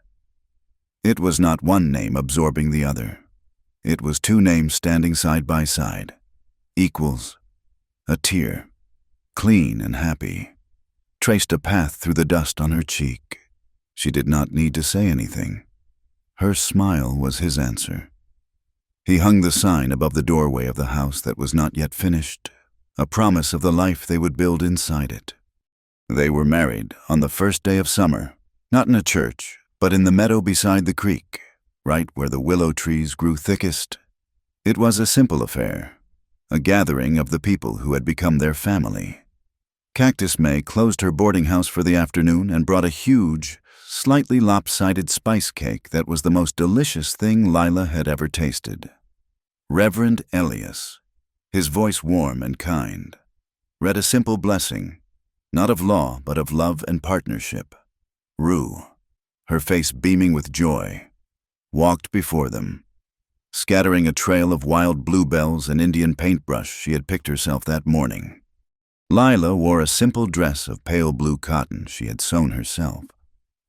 It was not one name absorbing the other. It was two names standing side by side, equals, a tear, clean and happy, traced a path through the dust on her cheek. She did not need to say anything. Her smile was his answer. He hung the sign above the doorway of the house that was not yet finished, a promise of the life they would build inside it. They were married on the first day of summer, not in a church, but in the meadow beside the creek, right where the willow trees grew thickest. It was a simple affair, a gathering of the people who had become their family. Cactus May closed her boarding house for the afternoon and brought a huge, slightly lopsided spice cake that was the most delicious thing Lila had ever tasted. Reverend Elias, his voice warm and kind, read a simple blessing, not of law but of love and partnership. Rue, her face beaming with joy, walked before them, scattering a trail of wild bluebells and Indian paintbrush she had picked herself that morning. Lila wore a simple dress of pale blue cotton she had sewn herself.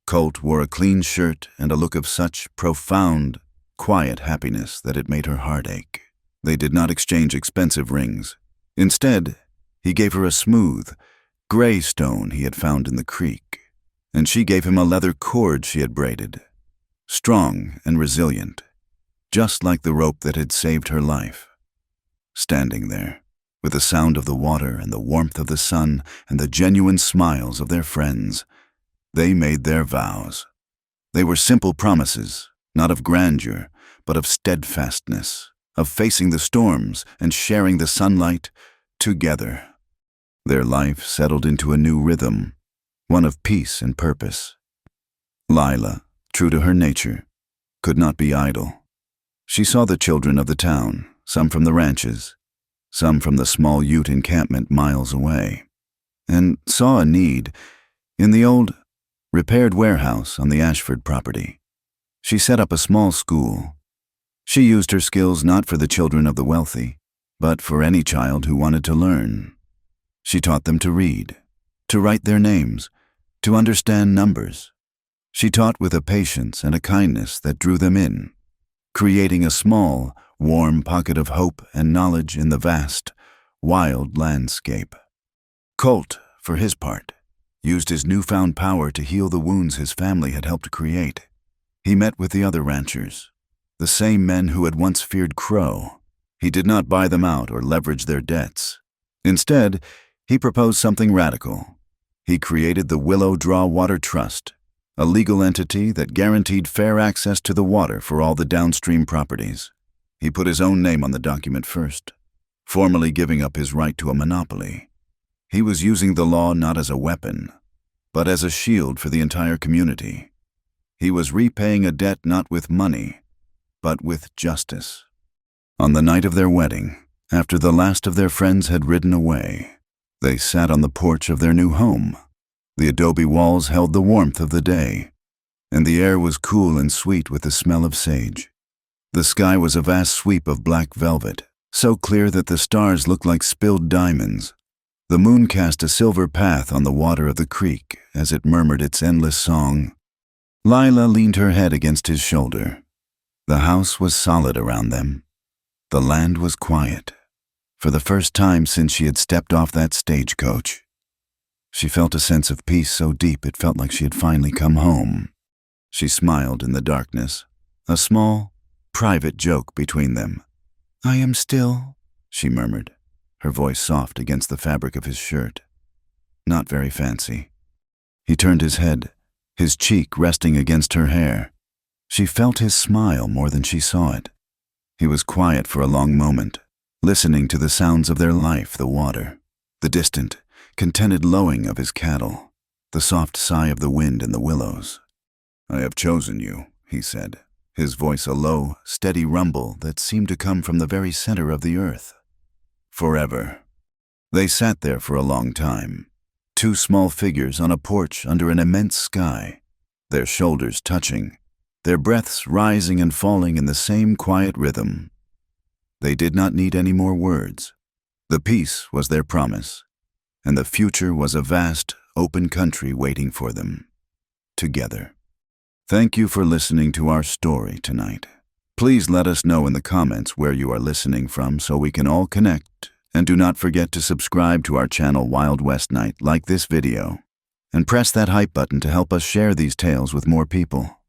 Colt wore a clean shirt and a look of such profound, quiet happiness that it made her heart ache. They did not exchange expensive rings. Instead, he gave her a smooth, gray stone he had found in the creek, and she gave him a leather cord she had braided, strong and resilient, just like the rope that had saved her life. Standing there, with the sound of the water and the warmth of the sun and the genuine smiles of their friends, they made their vows. They were simple promises, not of grandeur, but of steadfastness, of facing the storms and sharing the sunlight together. Their life settled into a new rhythm, one of peace and purpose. Lila, true to her nature, could not be idle. She saw the children of the town, some from the ranches, some from the small Ute encampment miles away, and saw a need in the old, repaired warehouse on the Ashford property. She set up a small school. She used her skills not for the children of the wealthy, but for any child who wanted to learn. She taught them to read, to write their names, to understand numbers. She taught with a patience and a kindness that drew them in, creating a small, warm pocket of hope and knowledge in the vast, wild landscape. Colt, for his part, used his newfound power to heal the wounds his family had helped create. He met with the other ranchers, the same men who had once feared Crow. He did not buy them out or leverage their debts. Instead, he proposed something radical. He created the Willow Draw Water Trust, a legal entity that guaranteed fair access to the water for all the downstream properties. He put his own name on the document first, formally giving up his right to a monopoly. He was using the law not as a weapon, but as a shield for the entire community. He was repaying a debt not with money, but with justice. On the night of their wedding, after the last of their friends had ridden away, they sat on the porch of their new home. The adobe walls held the warmth of the day, and the air was cool and sweet with the smell of sage. The sky was a vast sweep of black velvet, so clear that the stars looked like spilled diamonds. The moon cast a silver path on the water of the creek as it murmured its endless song. Lila leaned her head against his shoulder. The house was solid around them. The land was quiet, for the first time since she had stepped off that stagecoach. She felt a sense of peace so deep it felt like she had finally come home. She smiled in the darkness, a small, private joke between them. "I am still," she murmured, her voice soft against the fabric of his shirt. Not very fancy. He turned his head, his cheek resting against her hair. She felt his smile more than she saw it. He was quiet for a long moment, listening to the sounds of their life, the water, the distant, contented lowing of his cattle, the soft sigh of the wind in the willows. "I have chosen you," he said, his voice a low, steady rumble that seemed to come from the very center of the earth. "Forever." They sat there for a long time, two small figures on a porch under an immense sky, their shoulders touching, their breaths rising and falling in the same quiet rhythm. They did not need any more words. The peace was their promise, and the future was a vast, open country waiting for them, together. Thank you for listening to our story tonight. Please let us know in the comments where you are listening from so we can all connect, and do not forget to subscribe to our channel Wild West Night, like this video, and press that hype button to help us share these tales with more people.